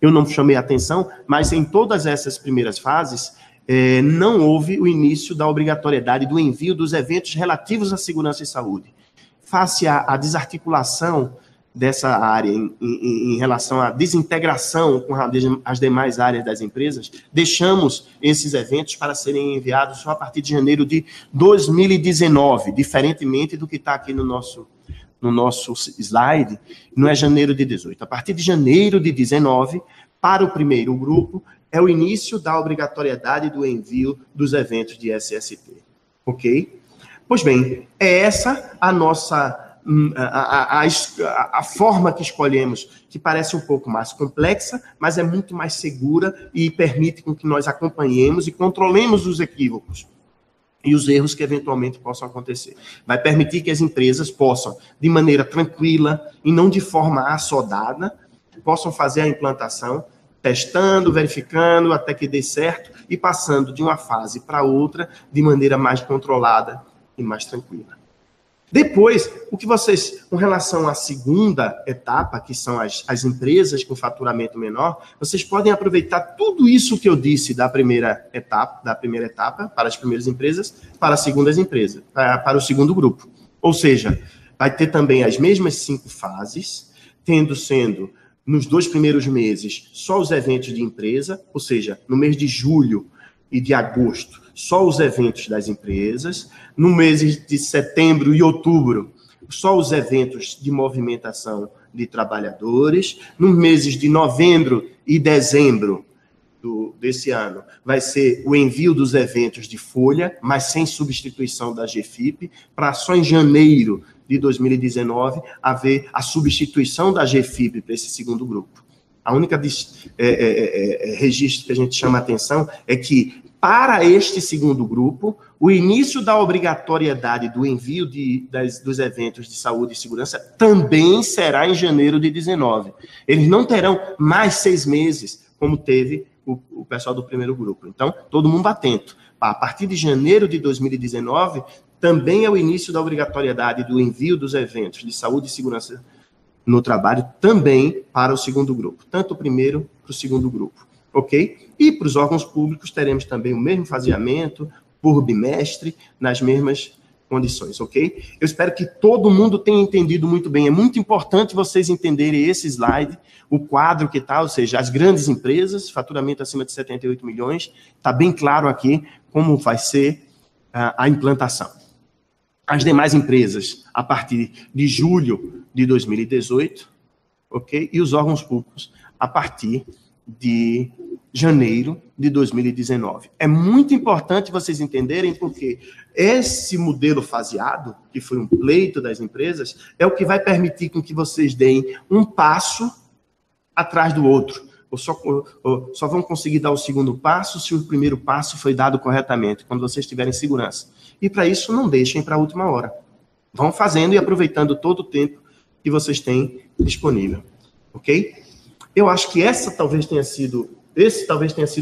Eu não chamei a atenção, mas em todas essas primeiras fases, não houve o início da obrigatoriedade do envio dos eventos relativos à segurança e saúde. Face à desarticulação dessa área em relação à desintegração com as demais áreas das empresas, deixamos esses eventos para serem enviados só a partir de janeiro de 2019, diferentemente do que está aqui no nosso slide, não é janeiro de 18. A partir de janeiro de 19, para o primeiro grupo, é o início da obrigatoriedade do envio dos eventos de SST. Ok? Pois bem, é essa a nossa... A forma que escolhemos, que parece um pouco mais complexa, mas é muito mais segura e permite com que nós acompanhemos e controlemos os equívocos e os erros que eventualmente possam acontecer. Vai permitir que as empresas possam, de maneira tranquila e não de forma assodada, possam fazer a implantação, testando, verificando, até que dê certo, e passando de uma fase para outra de maneira mais controlada e mais tranquila. Depois, o que vocês, com relação à segunda etapa, que são as empresas com faturamento menor, vocês podem aproveitar tudo isso que eu disse da primeira etapa, para as primeiras empresas, para as segundas empresas, para o segundo grupo. Ou seja, vai ter também as mesmas 5 fases, sendo nos 2 primeiros meses só os eventos de empresa, ou seja, no mês de julho e de agosto, só os eventos das empresas, no mês de setembro e outubro, só os eventos de movimentação de trabalhadores, nos meses de novembro e dezembro desse ano, vai ser o envio dos eventos de folha, mas sem substituição da GFIP, para só em janeiro de 2019 haver a substituição da GFIP para esse segundo grupo. A única registro que a gente chama a atenção é que, para este segundo grupo, o início da obrigatoriedade do envio dos eventos de saúde e segurança também será em janeiro de 19. Eles não terão mais 6 meses, como teve o pessoal do primeiro grupo. Então, todo mundo atento. A partir de janeiro de 2019, também é o início da obrigatoriedade do envio dos eventos de saúde e segurança no trabalho, também para o segundo grupo. Tanto o primeiro para o segundo grupo. Ok? E para os órgãos públicos teremos também o mesmo faseamento por bimestre, nas mesmas condições, ok? Eu espero que todo mundo tenha entendido muito bem. É muito importante vocês entenderem esse slide, o quadro que está, ou seja, as grandes empresas, faturamento acima de 78 milhões, está bem claro aqui como vai ser a implantação. As demais empresas, a partir de julho de 2018, ok? E os órgãos públicos, a partir de janeiro de 2019. É muito importante vocês entenderem, porque esse modelo faseado, que foi um pleito das empresas, é o que vai permitir com que vocês deem um passo atrás do outro. Ou só vão conseguir dar o segundo passo se o primeiro passo foi dado corretamente, quando vocês tiverem segurança. E para isso, não deixem para a última hora. Vão fazendo e aproveitando todo o tempo que vocês têm disponível. Ok? Eu acho que esse talvez tenha sido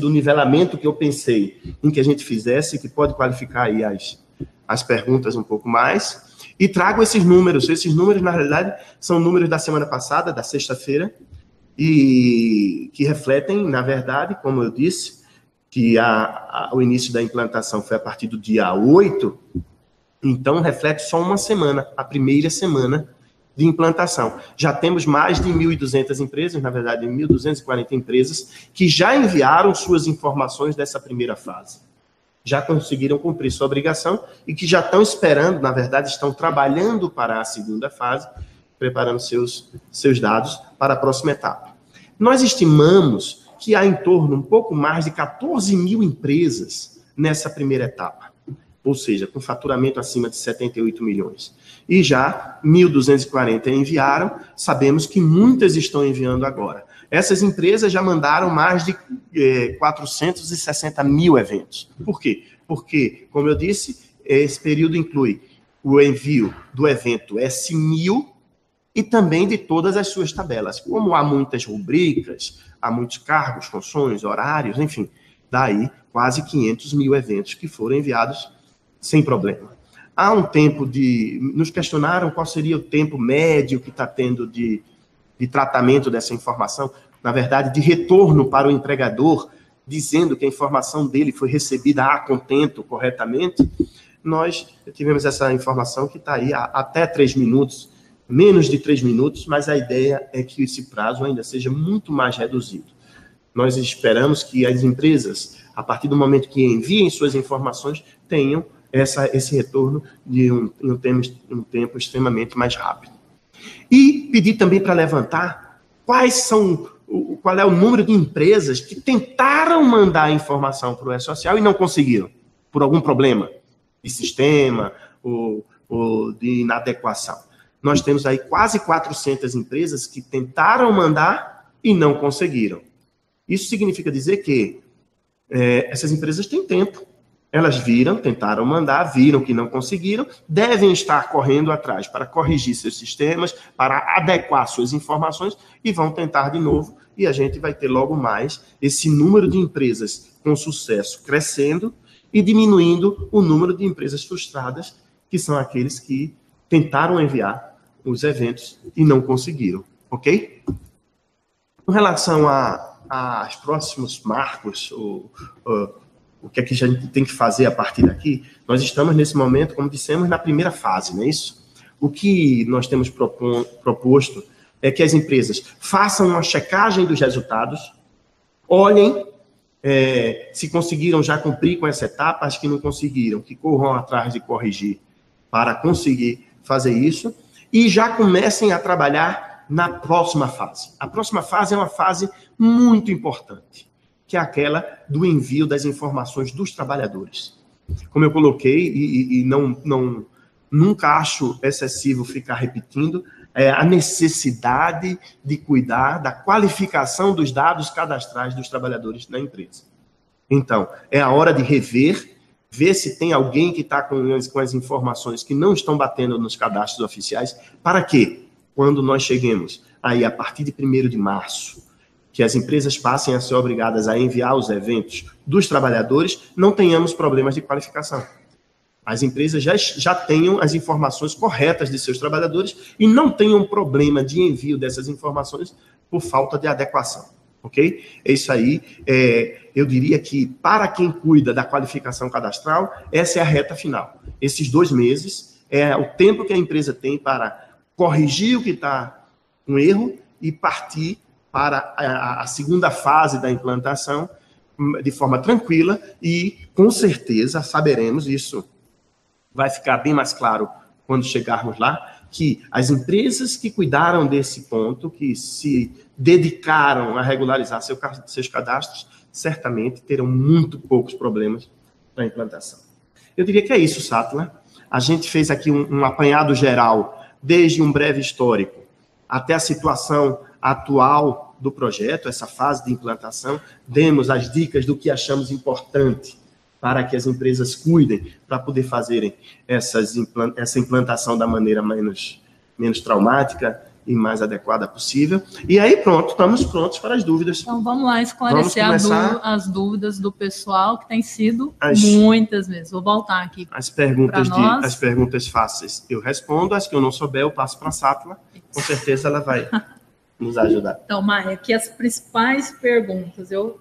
o nivelamento que eu pensei em que a gente fizesse, que pode qualificar aí as perguntas um pouco mais. E trago esses números. Esses números, na realidade, são números da semana passada, da sexta-feira, e que refletem, na verdade, como eu disse, que o início da implantação foi a partir do dia 8, então reflete só uma semana, a primeira semana de implantação. Já temos mais de 1.200 empresas, na verdade, 1.240 empresas, que já enviaram suas informações dessa primeira fase. Já conseguiram cumprir sua obrigação e que já estão esperando, na verdade, estão trabalhando para a segunda fase, preparando seus dados para a próxima etapa. Nós estimamos que há em torno, um pouco mais de 14 mil empresas nessa primeira etapa, ou seja, com faturamento acima de 78 milhões. E já 1.240 enviaram, sabemos que muitas estão enviando agora. Essas empresas já mandaram mais de 460 mil eventos. Por quê? Porque, como eu disse, esse período inclui o envio do evento S1000 e também de todas as suas tabelas. Como há muitas rubricas, há muitos cargos, funções, horários, enfim, daí quase 500 mil eventos que foram enviados sem problema. Há um tempo nos questionaram qual seria o tempo médio que está tendo de tratamento dessa informação, na verdade, de retorno para o empregador, dizendo que a informação dele foi recebida a contento corretamente. Nós tivemos essa informação que está aí até 3 minutos, menos de 3 minutos, mas a ideia é que esse prazo ainda seja muito mais reduzido. Nós esperamos que as empresas, a partir do momento que enviem suas informações, tenham esse retorno de um tempo extremamente mais rápido. E pedir também para levantar qual é o número de empresas que tentaram mandar a informação para o E-Social e não conseguiram, por algum problema de sistema ou de inadequação. Nós temos aí quase 400 empresas que tentaram mandar e não conseguiram. Isso significa dizer que essas empresas têm tempo. Elas tentaram mandar, viram que não conseguiram, devem estar correndo atrás para corrigir seus sistemas, para adequar suas informações e vão tentar de novo. E a gente vai ter logo mais esse número de empresas com sucesso crescendo e diminuindo o número de empresas frustradas, que são aqueles que tentaram enviar os eventos e não conseguiram, ok? Com relação aos próximos marcos, o que é que a gente tem que fazer a partir daqui, nós estamos nesse momento, como dissemos, na primeira fase, não é isso? O que nós temos proposto é que as empresas façam uma checagem dos resultados, olhem se conseguiram já cumprir com essa etapa, as que não conseguiram, que corram atrás de corrigir para conseguir fazer isso, e já comecem a trabalhar na próxima fase. A próxima fase é uma fase muito importante, que é aquela do envio das informações dos trabalhadores. Como eu coloquei, e nunca acho excessivo ficar repetindo, a necessidade de cuidar da qualificação dos dados cadastrais dos trabalhadores na empresa. Então, é a hora de rever, ver se tem alguém que está com as informações que não estão batendo nos cadastros oficiais, para que, quando nós cheguemos aí a partir de 1º de março, que as empresas passem a ser obrigadas a enviar os eventos dos trabalhadores, não tenhamos problemas de qualificação. As empresas já tenham as informações corretas de seus trabalhadores e não tenham problema de envio dessas informações por falta de adequação, ok? É isso aí. Eu diria que, para quem cuida da qualificação cadastral, essa é a reta final. Esses 2 meses é o tempo que a empresa tem para corrigir o que está com erro e partir para a segunda fase da implantação de forma tranquila e, com certeza, saberemos, isso vai ficar bem mais claro quando chegarmos lá, que as empresas que cuidaram desse ponto, que se dedicaram a regularizar seus cadastros, certamente terão muito poucos problemas na implantação. Eu diria que é isso, Sátila. A gente fez aqui um apanhado geral, desde um breve histórico até a situação atual do projeto, essa fase de implantação, demos as dicas do que achamos importante para que as empresas cuidem, para poder fazerem essa implantação da maneira menos traumática e mais adequada possível. E aí, estamos prontos para as dúvidas. Então, vamos lá esclarecer as dúvidas do pessoal, que tem sido muitas mesmo. Vou voltar aqui. As perguntas fáceis eu respondo, as que eu não souber eu passo para a Sátila. Com certeza ela vai nos ajudar. Então, Maia, aqui as principais perguntas. Eu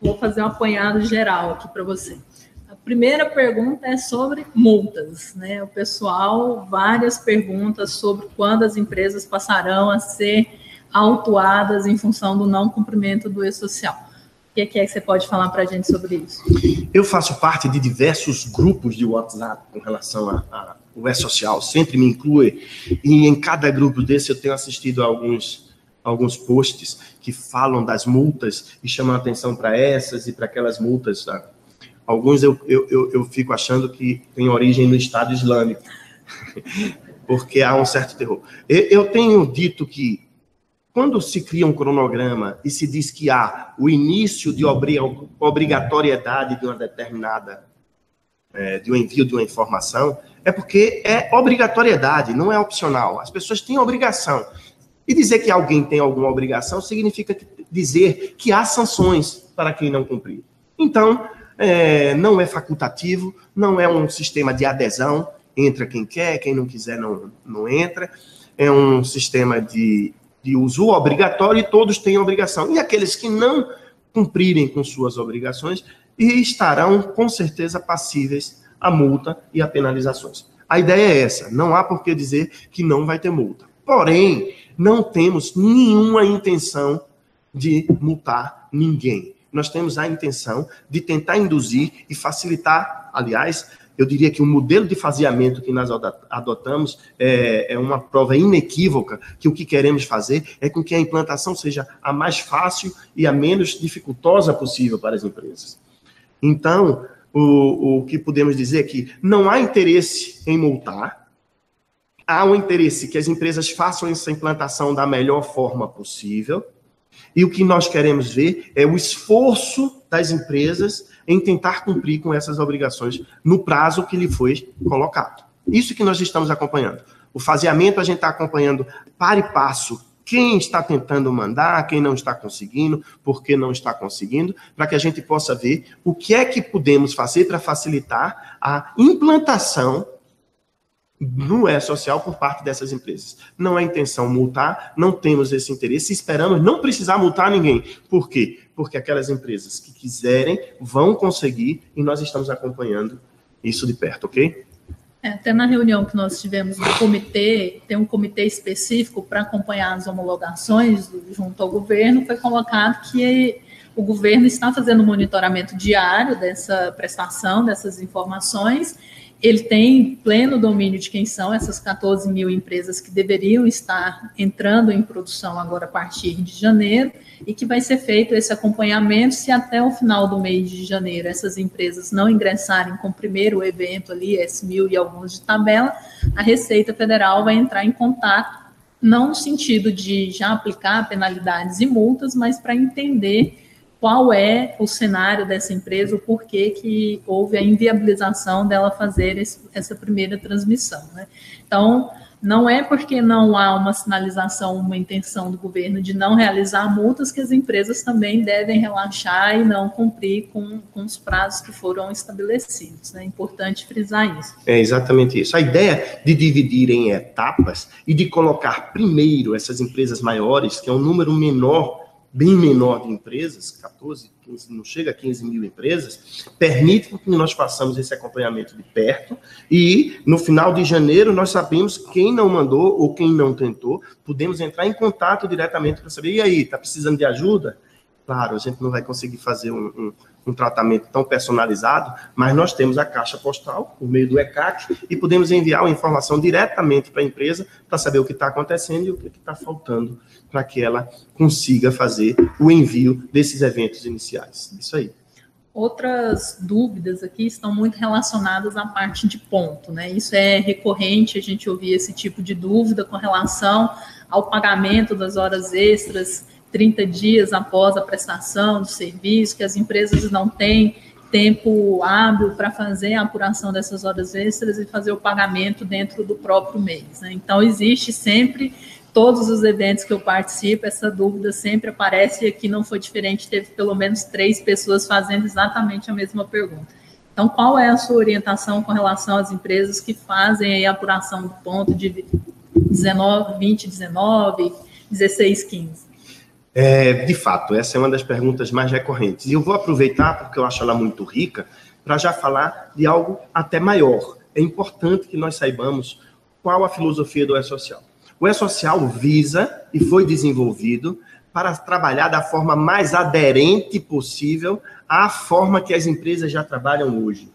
vou fazer um apanhado geral aqui para você. A primeira pergunta é sobre multas, né? O pessoal, várias perguntas sobre quando as empresas passarão a ser autuadas em função do não cumprimento do E-Social. O que é que você pode falar para a gente sobre isso? Eu faço parte de diversos grupos de WhatsApp com relação ao E-Social, sempre me inclui, e em cada grupo desse eu tenho assistido a alguns posts que falam das multas e chamam a atenção para essas e para aquelas multas, sabe? Alguns eu fico achando que tem origem no Estado Islâmico, porque há um certo terror. Eu tenho dito que quando se cria um cronograma e se diz que há o início de obrigatoriedade de uma determinada, de um envio de uma informação, é porque é obrigatoriedade, não é opcional. As pessoas têm obrigação. E dizer que alguém tem alguma obrigação significa dizer que há sanções para quem não cumprir. Então, não é facultativo, não é um sistema de adesão, entra quem quer, quem não quiser não entra. É um sistema de uso obrigatório e todos têm obrigação. E aqueles que não cumprirem com suas obrigações estarão, com certeza, passíveis a multa e a penalizações. A ideia é essa, não há por que dizer que não vai ter multa. Porém, não temos nenhuma intenção de multar ninguém. Nós temos a intenção de tentar induzir e facilitar, aliás, eu diria que o modelo de faseamento que nós adotamos é uma prova inequívoca que o que queremos fazer é com que a implantação seja a mais fácil e a menos dificultosa possível para as empresas. Então, o que podemos dizer é que não há interesse em multar, há um interesse que as empresas façam essa implantação da melhor forma possível, e o que nós queremos ver é o esforço das empresas em tentar cumprir com essas obrigações no prazo que lhe foi colocado. Isso que nós estamos acompanhando. O faseamento a gente está acompanhando para e passo quem está tentando mandar, quem não está conseguindo, por que não está conseguindo, para que a gente possa ver o que é que podemos fazer para facilitar a implantação no E-Social por parte dessas empresas. Não é intenção multar, não temos esse interesse, esperamos não precisar multar ninguém. Por quê? Porque aquelas empresas que quiserem vão conseguir e nós estamos acompanhando isso de perto, ok? Até na reunião que nós tivemos no comitê, tem um comitê específico para acompanhar as homologações junto ao governo, foi colocado que o governo está fazendo um monitoramento diário dessa prestação, dessas informações. Ele tem pleno domínio de quem são essas 14 mil empresas que deveriam estar entrando em produção agora a partir de janeiro e que vai ser feito esse acompanhamento se até o final do mês de janeiro essas empresas não ingressarem com o primeiro evento ali, S1000 e alguns de tabela, a Receita Federal vai entrar em contato, não no sentido de já aplicar penalidades e multas, mas para entender qual é o cenário dessa empresa, o porquê que houve a inviabilização dela fazer essa primeira transmissão, né? Então, não é porque não há uma sinalização, uma intenção do governo de não realizar multas que as empresas também devem relaxar e não cumprir com os prazos que foram estabelecidos, né? É importante frisar isso. É exatamente isso. A ideia de dividir em etapas e de colocar primeiro essas empresas maiores, que é um número menor, bem menor de empresas, 14, 15, não chega a 15 mil empresas, permite que nós façamos esse acompanhamento de perto e no final de janeiro nós sabemos quem não mandou ou quem não tentou, podemos entrar em contato diretamente para saber, e aí, está precisando de ajuda? Claro, a gente não vai conseguir fazer um tratamento tão personalizado, mas nós temos a caixa postal, por meio do ECAC, e podemos enviar uma informação diretamente para a empresa para saber o que está acontecendo e o que está faltando para que ela consiga fazer o envio desses eventos iniciais. Isso aí. Outras dúvidas aqui estão muito relacionadas à parte de ponto, né? Isso é recorrente, a gente ouvir esse tipo de dúvida com relação ao pagamento das horas extras 30 dias após a prestação do serviço, que as empresas não têm tempo hábil para fazer a apuração dessas horas extras e fazer o pagamento dentro do próprio mês, né? Então, existe sempre, todos os eventos que eu participo, essa dúvida sempre aparece e aqui não foi diferente, teve pelo menos 3 pessoas fazendo exatamente a mesma pergunta. Então, qual é a sua orientação com relação às empresas que fazem aí a apuração do ponto de 20, 19, 16, 15? De fato, essa é uma das perguntas mais recorrentes. E eu vou aproveitar, porque eu acho ela muito rica, para já falar de algo até maior. É importante que nós saibamos qual a filosofia do E-Social. O E-Social visa e foi desenvolvido para trabalhar da forma mais aderente possível à forma que as empresas já trabalham hoje.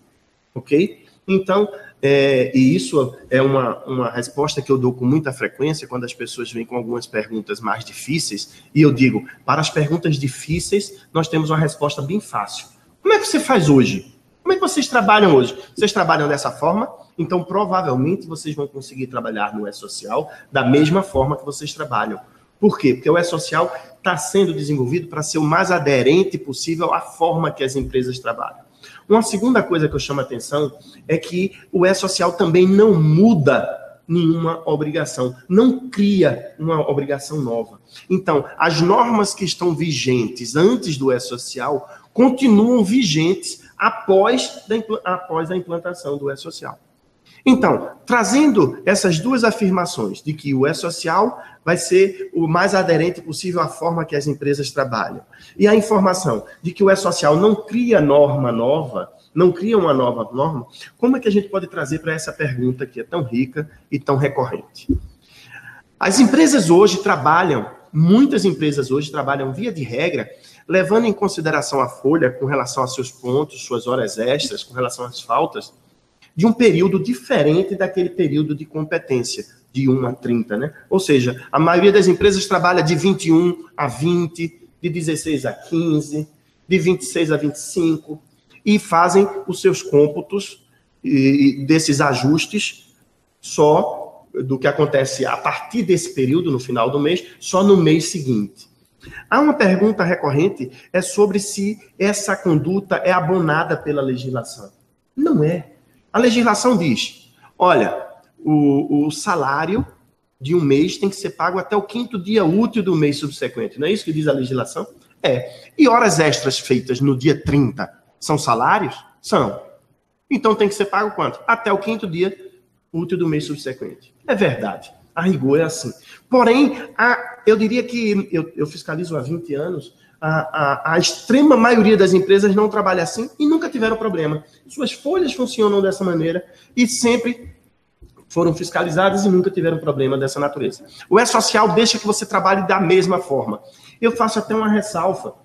Ok? Então, e isso é uma resposta que eu dou com muita frequência quando as pessoas vêm com algumas perguntas mais difíceis, e eu digo, para as perguntas difíceis, nós temos uma resposta bem fácil. Como é que você faz hoje? Como é que vocês trabalham hoje? Vocês trabalham dessa forma? Então, provavelmente, vocês vão conseguir trabalhar no E-Social da mesma forma que vocês trabalham. Por quê? Porque o E-Social está sendo desenvolvido para ser o mais aderente possível à forma que as empresas trabalham. Uma segunda coisa que eu chamo a atenção é que o E-Social também não muda nenhuma obrigação, não cria uma obrigação nova. Então, as normas que estão vigentes antes do E-Social continuam vigentes após a implantação do E-Social. Então, trazendo essas duas afirmações de que o E-Social vai ser o mais aderente possível à forma que as empresas trabalham, e a informação de que o E-Social não cria norma nova, não cria uma nova norma, como é que a gente pode trazer para essa pergunta que é tão rica e tão recorrente? As empresas hoje trabalham, muitas empresas hoje trabalham via de regra, levando em consideração a folha com relação a seus pontos, suas horas extras, com relação às faltas, de um período diferente daquele período de competência, de 1 a 30, né? Ou seja, a maioria das empresas trabalha de 21 a 20, de 16 a 15, de 26 a 25, e fazem os seus cômputos e desses ajustes só do que acontece a partir desse período, no final do mês, só no mês seguinte. Há uma pergunta recorrente, é sobre se essa conduta é abonada pela legislação. Não é. A legislação diz, olha, o salário de um mês tem que ser pago até o 5º dia útil do mês subsequente. Não é isso que diz a legislação? É. E horas extras feitas no dia 30 são salários? São. Então tem que ser pago quanto? Até o 5º dia útil do mês subsequente. É verdade. A rigor é assim. Porém, eu diria que eu fiscalizo há 20 anos, a extrema maioria das empresas não trabalha assim e nunca tiveram problema. Suas folhas funcionam dessa maneira e sempre foram fiscalizadas e nunca tiveram problema dessa natureza. O E-Social deixa que você trabalhe da mesma forma. Eu faço até uma ressalva.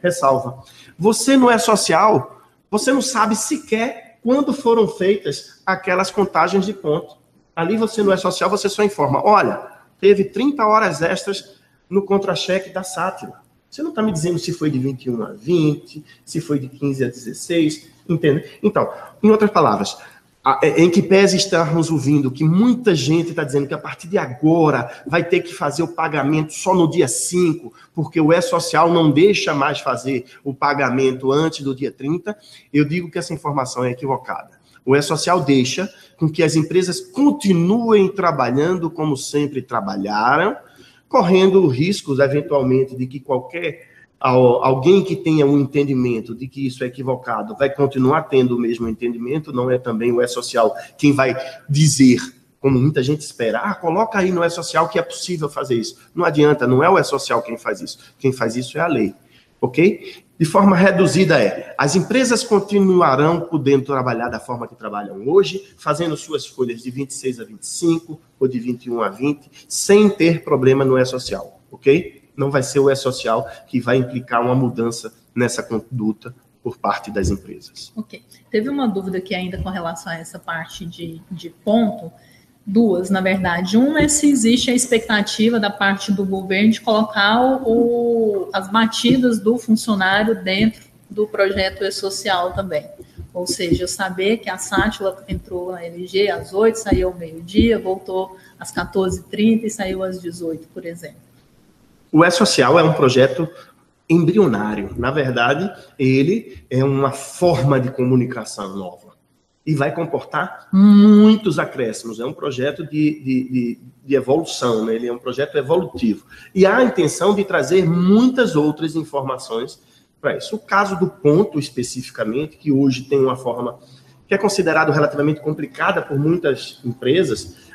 Você no E-Social, você não sabe sequer quando foram feitas aquelas contagens de ponto. Ali você no E-Social, você só informa, olha, teve 30 horas extras no contra-cheque da Sátila. Você não está me dizendo se foi de 21 a 20, se foi de 15 a 16, entende? Então, em outras palavras, em que pese estarmos ouvindo que muita gente está dizendo que a partir de agora vai ter que fazer o pagamento só no dia 5, porque o E-Social não deixa mais fazer o pagamento antes do dia 30, eu digo que essa informação é equivocada. O E-Social deixa com que as empresas continuem trabalhando como sempre trabalharam, correndo riscos, eventualmente, de que alguém que tenha um entendimento de que isso é equivocado vai continuar tendo o mesmo entendimento, não é também o E-Social quem vai dizer, como muita gente espera, coloca aí no E-Social que é possível fazer isso. Não adianta, não é o E-Social quem faz isso. Quem faz isso é a lei, ok? De forma reduzida as empresas continuarão podendo trabalhar da forma que trabalham hoje, fazendo suas folhas de 26 a 25 ou de 21 a 20, sem ter problema no E-Social, ok? Não vai ser o E-Social que vai implicar uma mudança nessa conduta por parte das empresas. Ok. Teve uma dúvida aqui ainda com relação a essa parte de ponto. Duas, na verdade. Uma é se existe a expectativa da parte do governo de colocar as batidas do funcionário dentro do projeto E-Social também. Ou seja, saber que a Sátila entrou na LG às 8, saiu ao meio-dia, voltou às 14h30 e saiu às 18, por exemplo. O E-Social é um projeto embrionário. Na verdade, ele é uma forma de comunicação nova. E vai comportar muitos acréscimos. É um projeto de evolução, né? Ele é um projeto evolutivo. E há a intenção de trazer muitas outras informações para isso. O caso do ponto, especificamente, que hoje tem uma forma que é considerado relativamente complicada por muitas empresas,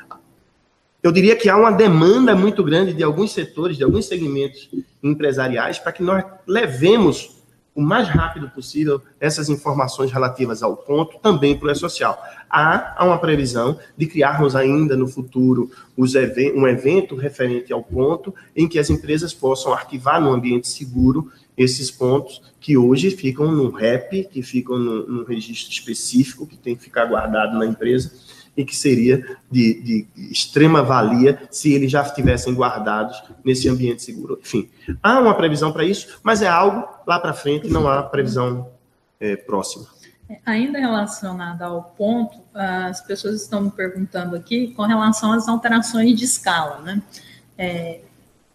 eu diria que há uma demanda muito grande de alguns setores, de alguns segmentos empresariais, para que nós levemos o mais rápido possível essas informações relativas ao ponto também para o E-Social. há uma previsão de criarmos ainda no futuro um evento referente ao ponto em que as empresas possam arquivar no ambiente seguro esses pontos que hoje ficam no REP, que ficam num registro específico que tem que ficar guardado na empresa e que seria de extrema valia se eles já estivessem guardados nesse ambiente seguro. Enfim, há uma previsão para isso, mas é algo lá para frente, não há previsão próxima. Ainda relacionado ao ponto, as pessoas estão me perguntando aqui com relação às alterações de escala, né?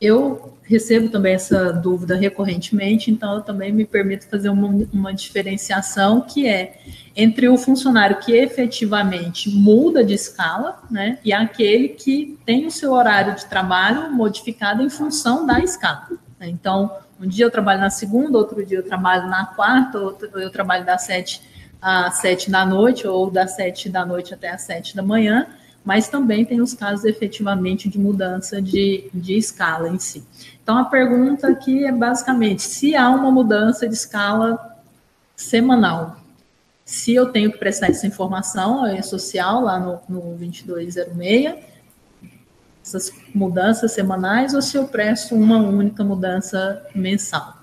Eu recebo também essa dúvida recorrentemente, então eu também me permito fazer uma diferenciação que é entre o funcionário que efetivamente muda de escala, né, e aquele que tem o seu horário de trabalho modificado em função da escala. Então, um dia eu trabalho na segunda, outro dia eu trabalho na quarta, outro eu trabalho das 7 às 7 da noite, ou das 7 da noite até às 7 da manhã, mas também tem os casos efetivamente de mudança de escala em si. Então, a pergunta aqui é basicamente, se há uma mudança de escala semanal, se eu tenho que prestar essa informação ao E-Social, lá no 2206, essas mudanças semanais, ou se eu presto uma única mudança mensal?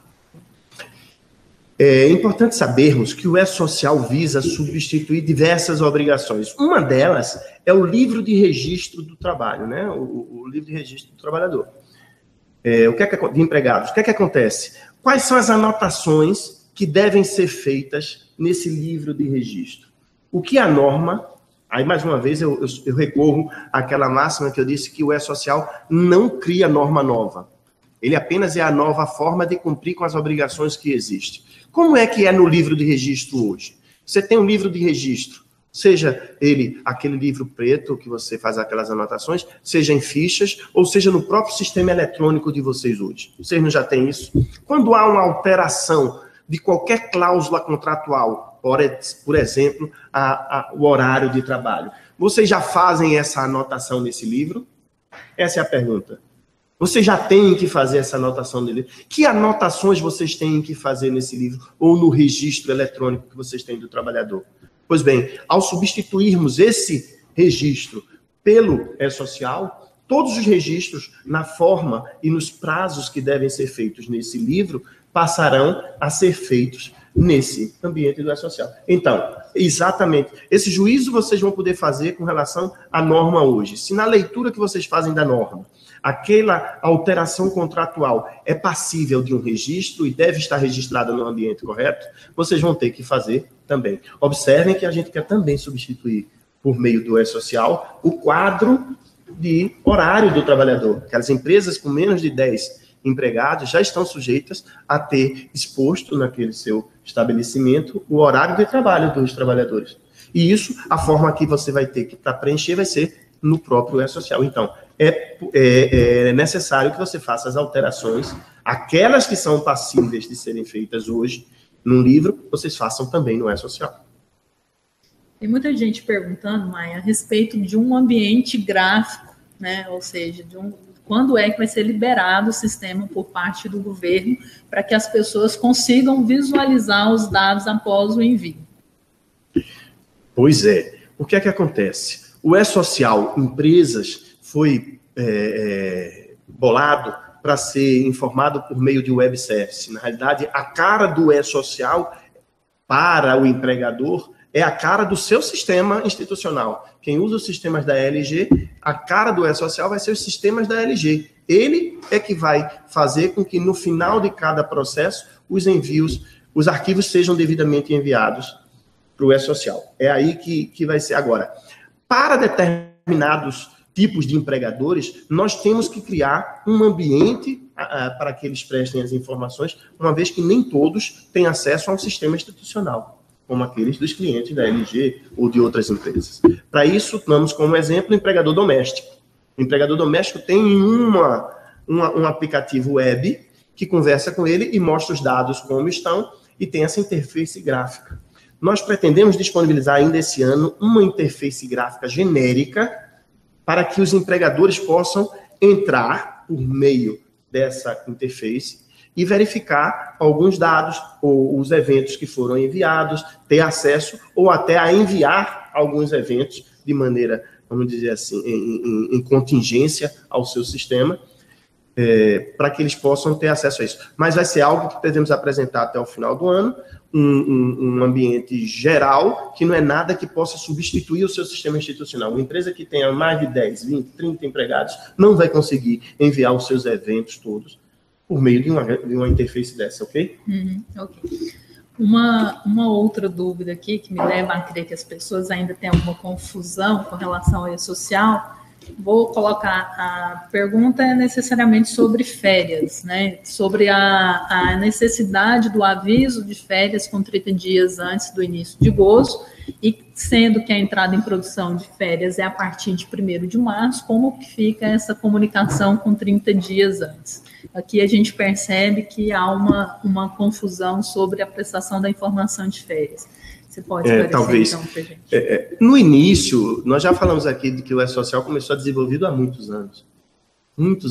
É importante sabermos que o E-Social visa substituir diversas obrigações. Uma delas é o livro de registro do trabalho, né? O livro de registro do trabalhador. De empregados. O que é que acontece? Quais são as anotações que devem ser feitas nesse livro de registro? O que a norma... Aí, mais uma vez, eu recorro àquela máxima que eu disse que o E-Social não cria norma nova. Ele apenas é a nova forma de cumprir com as obrigações que existem. Como é que é no livro de registro hoje? Você tem um livro de registro, seja ele aquele livro preto que você faz aquelas anotações, seja em fichas, ou seja no próprio sistema eletrônico de vocês hoje. Vocês não já têm isso? Quando há uma alteração de qualquer cláusula contratual, por exemplo, o horário de trabalho, vocês já fazem essa anotação nesse livro? Essa é a pergunta. Vocês já têm que fazer essa anotação no livro. Que anotações vocês têm que fazer nesse livro ou no registro eletrônico que vocês têm do trabalhador? Pois bem, ao substituirmos esse registro pelo E-Social, todos os registros, na forma e nos prazos que devem ser feitos nesse livro, passarão a ser feitos nesse ambiente do E-Social. Então, exatamente, esse juízo vocês vão poder fazer com relação à norma hoje. Se na leitura que vocês fazem da norma, aquela alteração contratual é passível de um registro e deve estar registrada no ambiente correto, vocês vão ter que fazer também. Observem que a gente quer também substituir, por meio do E-Social, o quadro de horário do trabalhador. Aquelas empresas com menos de 10 empregados já estão sujeitas a ter exposto naquele seu estabelecimento o horário de trabalho dos trabalhadores. E isso, a forma que você vai ter que para preencher vai ser no próprio E-Social. Então, é necessário que você faça as alterações, aquelas que são passíveis de serem feitas hoje no livro, vocês façam também no E-Social. Tem muita gente perguntando, Maia, a respeito de um ambiente gráfico, né? Ou seja, quando é que vai ser liberado o sistema por parte do governo para que as pessoas consigam visualizar os dados após o envio? Pois é. O que é que acontece? O E-Social Empresas foi bolado para ser informado por meio de web service. Na realidade, a cara do E-Social para o empregador é a cara do seu sistema institucional. Quem usa os sistemas da LG, a cara do E-Social vai ser os sistemas da LG. Ele é que vai fazer com que no final de cada processo os envios, os arquivos sejam devidamente enviados para o E-Social. É aí que vai ser agora. Para determinados tipos de empregadores, nós temos que criar um ambiente para que eles prestem as informações, uma vez que nem todos têm acesso a um sistema institucional, como aqueles dos clientes da LG ou de outras empresas. Para isso, tomamos como exemplo o empregador doméstico. O empregador doméstico tem um aplicativo web que conversa com ele e mostra os dados como estão e tem essa interface gráfica. Nós pretendemos disponibilizar ainda esse ano uma interface gráfica genérica para que os empregadores possam entrar por meio dessa interface e verificar alguns dados ou os eventos que foram enviados, ter acesso ou até a enviar alguns eventos de maneira, vamos dizer assim, em contingência ao seu sistema, para que eles possam ter acesso a isso. Mas vai ser algo que devemos apresentar até o final do ano, um ambiente geral, que não é nada que possa substituir o seu sistema institucional. Uma empresa que tenha mais de 10, 20, 30 empregados não vai conseguir enviar os seus eventos todos por meio de uma interface dessa, ok? Ok. Uma outra dúvida aqui que me leva a crer que as pessoas ainda têm alguma confusão com relação ao e-social. Vou colocar a pergunta necessariamente sobre férias, né? Sobre a necessidade do aviso de férias com 30 dias antes do início de gozo, e sendo que a entrada em produção de férias é a partir de 1º de março, como que fica essa comunicação com 30 dias antes? Aqui a gente percebe que há uma confusão sobre a prestação da informação de férias. Você pode esclarecer, talvez. Então, para a gente? No início, nós já falamos aqui de que o E-Social começou a ser desenvolvido há muitos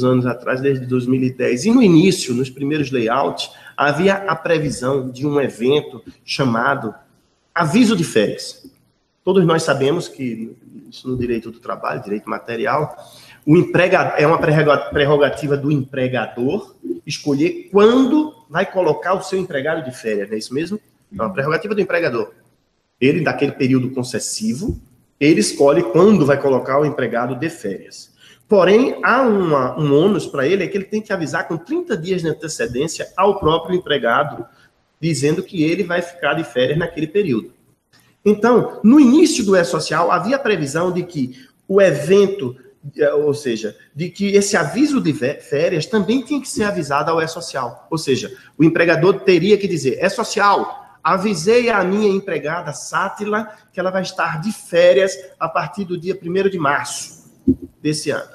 anos atrás, desde 2010. E no início, nos primeiros layouts, havia a previsão de um evento chamado aviso de férias. Todos nós sabemos que, isso no direito do trabalho, direito material, é uma prerrogativa do empregador escolher quando vai colocar o seu empregado de férias, não é isso mesmo? É uma prerrogativa do empregador. Ele, daquele período concessivo, ele escolhe quando vai colocar o empregado de férias. Porém, há um ônus para ele, é que ele tem que avisar com 30 dias de antecedência ao próprio empregado, dizendo que ele vai ficar de férias naquele período. Então, no início do E-Social, havia a previsão de que o evento, ou seja, de que esse aviso de férias também tinha que ser avisado ao E-Social. Ou seja, o empregador teria que dizer: E-Social, avisei a minha empregada, Sátila, que ela vai estar de férias a partir do dia 1º de março desse ano.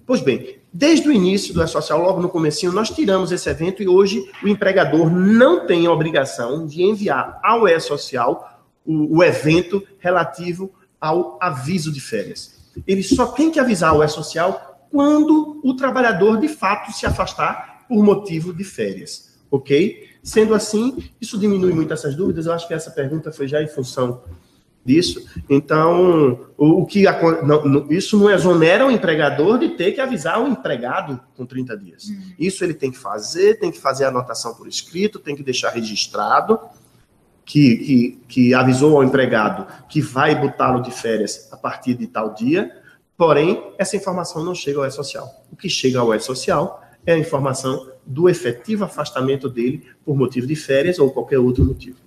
Pois bem, desde o início do E-Social, logo no comecinho, nós tiramos esse evento e hoje o empregador não tem a obrigação de enviar ao E-Social o evento relativo ao aviso de férias. Ele só tem que avisar o E-Social quando o trabalhador, de fato, se afastar por motivo de férias. Ok? Sendo assim, isso diminui muito essas dúvidas. Eu acho que essa pergunta foi já em função disso. Então, isso não exonera o empregador de ter que avisar o empregado com 30 dias. Isso ele tem que fazer a anotação por escrito, tem que deixar registrado que avisou ao empregado que vai botá-lo de férias a partir de tal dia, porém, essa informação não chega ao E-Social. O que chega ao E-Social é a informação do efetivo afastamento dele por motivo de férias ou qualquer outro motivo.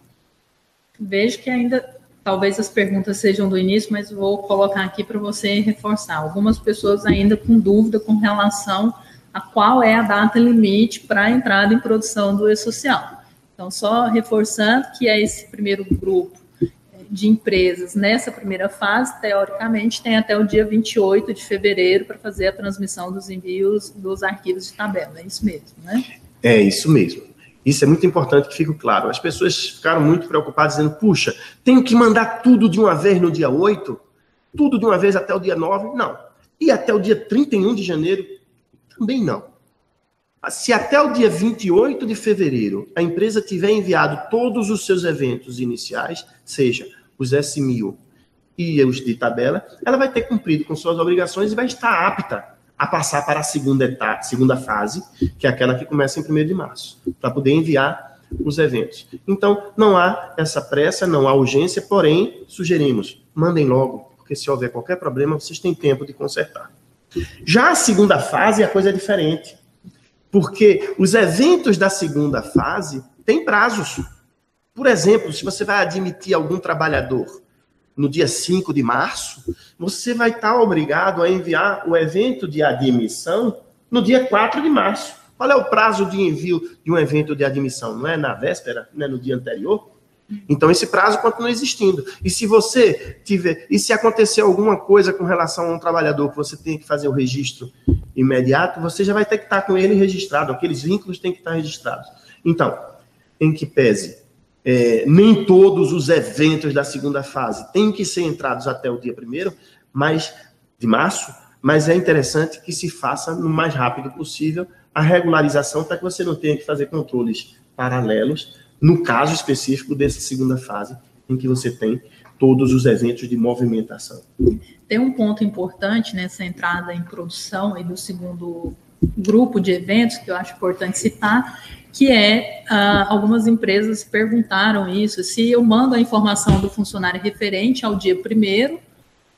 Vejo que ainda, talvez as perguntas sejam do início, mas vou colocar aqui para você reforçar. Algumas pessoas ainda com dúvida com relação a qual é a data limite para a entrada em produção do E-Social. Então, só reforçando que é esse primeiro grupo de empresas, nessa primeira fase, teoricamente, tem até o dia 28 de fevereiro para fazer a transmissão dos envios dos arquivos de tabela. É isso mesmo, né? É isso mesmo. Isso é muito importante que fique claro. As pessoas ficaram muito preocupadas, dizendo: puxa, tenho que mandar tudo de uma vez no dia 8? Tudo de uma vez até o dia 9? Não. E até o dia 31 de janeiro? Também não. Se até o dia 28 de fevereiro a empresa tiver enviado todos os seus eventos iniciais, seja os S1000 e os de tabela, ela vai ter cumprido com suas obrigações e vai estar apta a passar para a segunda fase, que é aquela que começa em 1º de março, para poder enviar os eventos. Então, não há essa pressa, não há urgência, porém, sugerimos, mandem logo, porque se houver qualquer problema, vocês têm tempo de consertar. Já a segunda fase, a coisa é diferente. Porque os eventos da segunda fase têm prazos. Por exemplo, se você vai admitir algum trabalhador no dia 5 de março, você vai estar obrigado a enviar o evento de admissão no dia 4 de março. Qual é o prazo de envio de um evento de admissão? Não é na véspera? Não é no dia anterior? Então, esse prazo continua existindo. E se acontecer alguma coisa com relação a um trabalhador que você tem que fazer o registro imediato, você já vai ter que estar com ele registrado. Aqueles vínculos têm que estar registrados. Então, em que pese, nem todos os eventos da segunda fase têm que ser entrados até o dia 1º de março, mas é interessante que se faça no mais rápido possível a regularização para que você não tenha que fazer controles paralelos, no caso específico dessa segunda fase, em que você tem todos os eventos de movimentação. Tem um ponto importante nessa entrada em produção aí do segundo grupo de eventos, que eu acho importante citar, que é, algumas empresas perguntaram isso, se eu mando a informação do funcionário referente ao dia 1º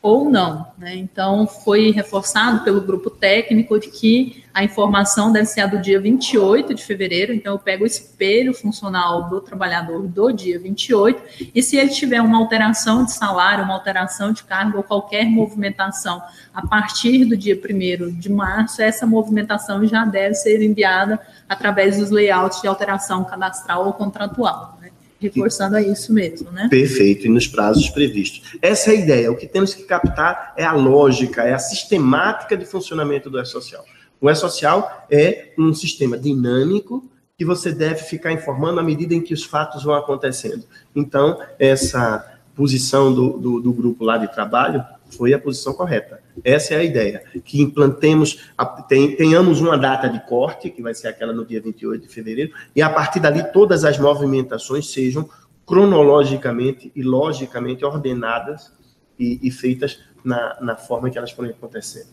ou não, né? Então, foi reforçado pelo grupo técnico de que a informação deve ser a do dia 28 de fevereiro, então eu pego o espelho funcional do trabalhador do dia 28, e se ele tiver uma alteração de salário, uma alteração de cargo ou qualquer movimentação a partir do dia 1º de março, essa movimentação já deve ser enviada através dos layouts de alteração cadastral ou contratual, né? Reforçando a isso mesmo, né? Perfeito, e nos prazos previstos. Essa é a ideia. O que temos que captar é a lógica, é a sistemática de funcionamento do E-Social. O E-Social é um sistema dinâmico que você deve ficar informando à medida em que os fatos vão acontecendo. Então, essa posição do grupo lá de trabalho foi a posição correta. Essa é a ideia, que implantemos, tenhamos uma data de corte, que vai ser aquela no dia 28 de fevereiro, e a partir dali todas as movimentações sejam cronologicamente e logicamente ordenadas e feitas na forma que elas podem acontecer.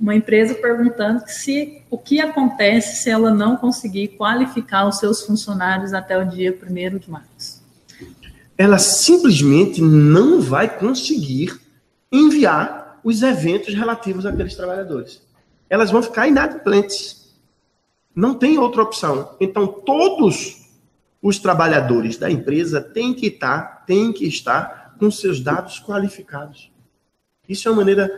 Uma empresa perguntando o que acontece se ela não conseguir qualificar os seus funcionários até o dia 1º de março. Ela simplesmente não vai conseguir enviar os eventos relativos àqueles trabalhadores. Elas vão ficar inadimplentes. Não tem outra opção. Então, todos os trabalhadores da empresa têm que estar com seus dados qualificados. Isso é uma maneira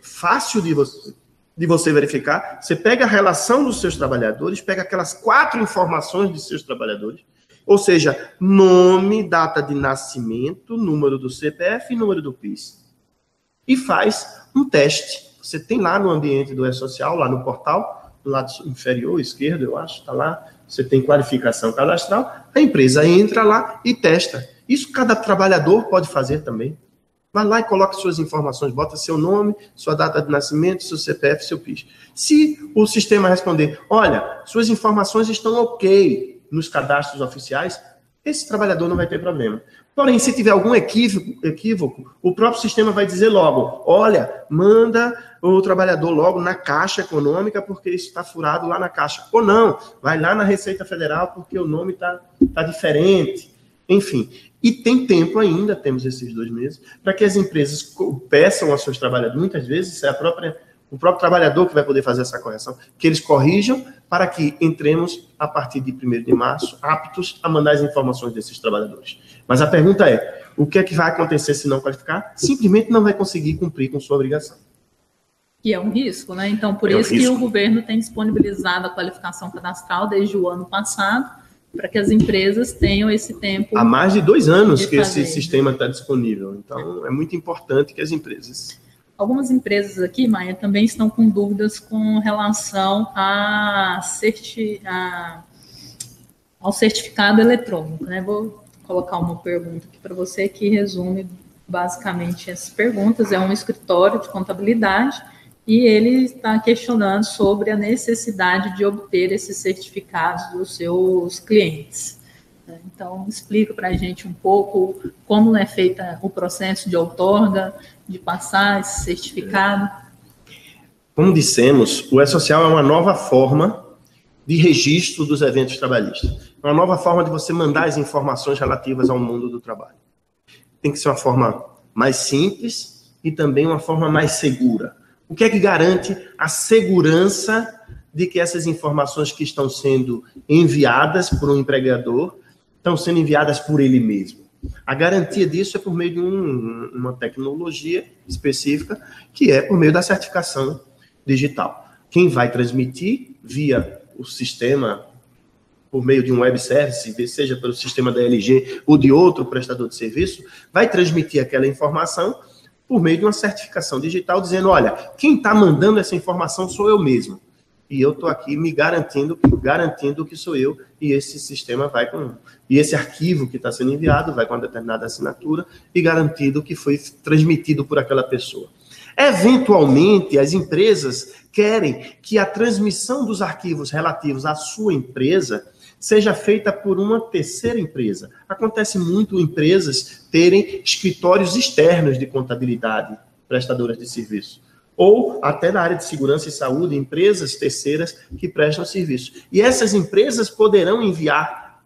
fácil de você verificar. Você pega a relação dos seus trabalhadores, pega aquelas 4 informações de seus trabalhadores, ou seja, nome, data de nascimento, número do CPF e número do PIS. E faz um teste. Você tem lá no ambiente do E-Social, lá no portal, do lado inferior, esquerdo, eu acho, está lá, você tem qualificação cadastral, a empresa entra lá e testa. Isso cada trabalhador pode fazer também. Vai lá e coloca suas informações, bota seu nome, sua data de nascimento, seu CPF, seu PIS. Se o sistema responder, olha, suas informações estão ok nos cadastros oficiais, esse trabalhador não vai ter problema. Porém, se tiver algum equívoco, o próprio sistema vai dizer logo, olha, manda o trabalhador logo na Caixa Econômica, porque isso está furado lá na Caixa. Ou não, vai lá na Receita Federal, porque o nome está diferente. Enfim, e tem tempo ainda, temos esses 2 meses, para que as empresas peçam aos seus trabalhadores, muitas vezes é o próprio trabalhador que vai poder fazer essa correção, que eles corrijam para que entremos, a partir de 1º de março, aptos a mandar as informações desses trabalhadores. Mas a pergunta é, o que é que vai acontecer se não qualificar? Simplesmente não vai conseguir cumprir com sua obrigação. E é um risco, né? Então, por isso que o governo tem disponibilizado a qualificação cadastral desde o ano passado, para que as empresas tenham esse tempo. Há mais de 2 anos que esse sistema está disponível. Então, é muito importante que as empresas... Algumas empresas aqui, Maia, também estão com dúvidas com relação ao certificado eletrônico, né? Vou colocar uma pergunta aqui para você que resume basicamente essas perguntas. É um escritório de contabilidade e ele está questionando sobre a necessidade de obter esses certificados dos seus clientes. Então, explica para a gente um pouco como é feito o processo de outorga, de passar esse certificado. Como dissemos, o E-Social é uma nova forma de registro dos eventos trabalhistas. É uma nova forma de você mandar as informações relativas ao mundo do trabalho. Tem que ser uma forma mais simples e também uma forma mais segura. O que é que garante a segurança de que essas informações que estão sendo enviadas por um empregador estão sendo enviadas por ele mesmo? A garantia disso é por meio de uma tecnologia específica, que é por meio da certificação digital. Quem vai transmitir via o sistema, por meio de um web service, seja pelo sistema da LG ou de outro prestador de serviço, vai transmitir aquela informação por meio de uma certificação digital, dizendo, olha, quem está mandando essa informação sou eu mesmo. E eu estou aqui me garantindo que sou eu, e esse sistema vai e esse arquivo que está sendo enviado vai com uma determinada assinatura e garantido que foi transmitido por aquela pessoa. Eventualmente, as empresas querem que a transmissão dos arquivos relativos à sua empresa seja feita por uma terceira empresa. Acontece muito empresas terem escritórios externos de contabilidade, prestadoras de serviço. Ou até na área de segurança e saúde, empresas terceiras que prestam serviço. E essas empresas poderão enviar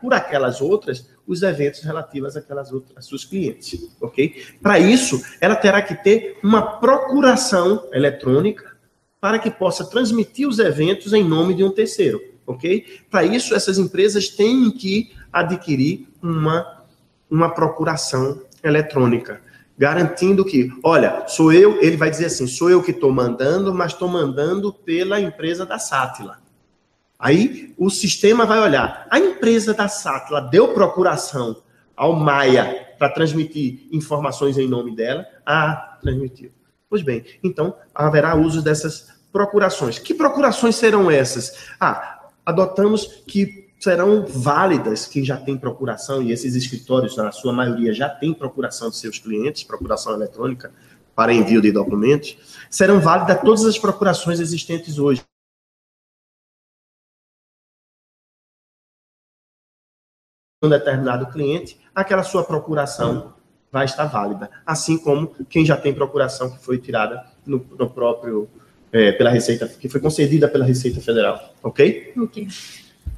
por aquelas outras os eventos relativos àquelas outras, às seus clientes, ok? Para isso, ela terá que ter uma procuração eletrônica para que possa transmitir os eventos em nome de um terceiro, ok? Para isso, essas empresas têm que adquirir uma procuração eletrônica, garantindo que, olha, sou eu, ele vai dizer assim, sou eu que estou mandando, mas estou mandando pela empresa da Sátila. Aí o sistema vai olhar, a empresa da Sátila deu procuração ao Maia para transmitir informações em nome dela? Ah, transmitiu. Pois bem, então haverá uso dessas procurações. Que procurações serão essas? Adotamos que serão válidas quem já tem procuração, e esses escritórios, na sua maioria, já têm procuração de seus clientes, procuração eletrônica para envio de documentos, serão válidas todas as procurações existentes hoje. Um determinado cliente, aquela sua procuração vai estar válida, assim como quem já tem procuração que foi tirada no próprio, pela Receita, que foi concedida pela Receita Federal, ok? Ok.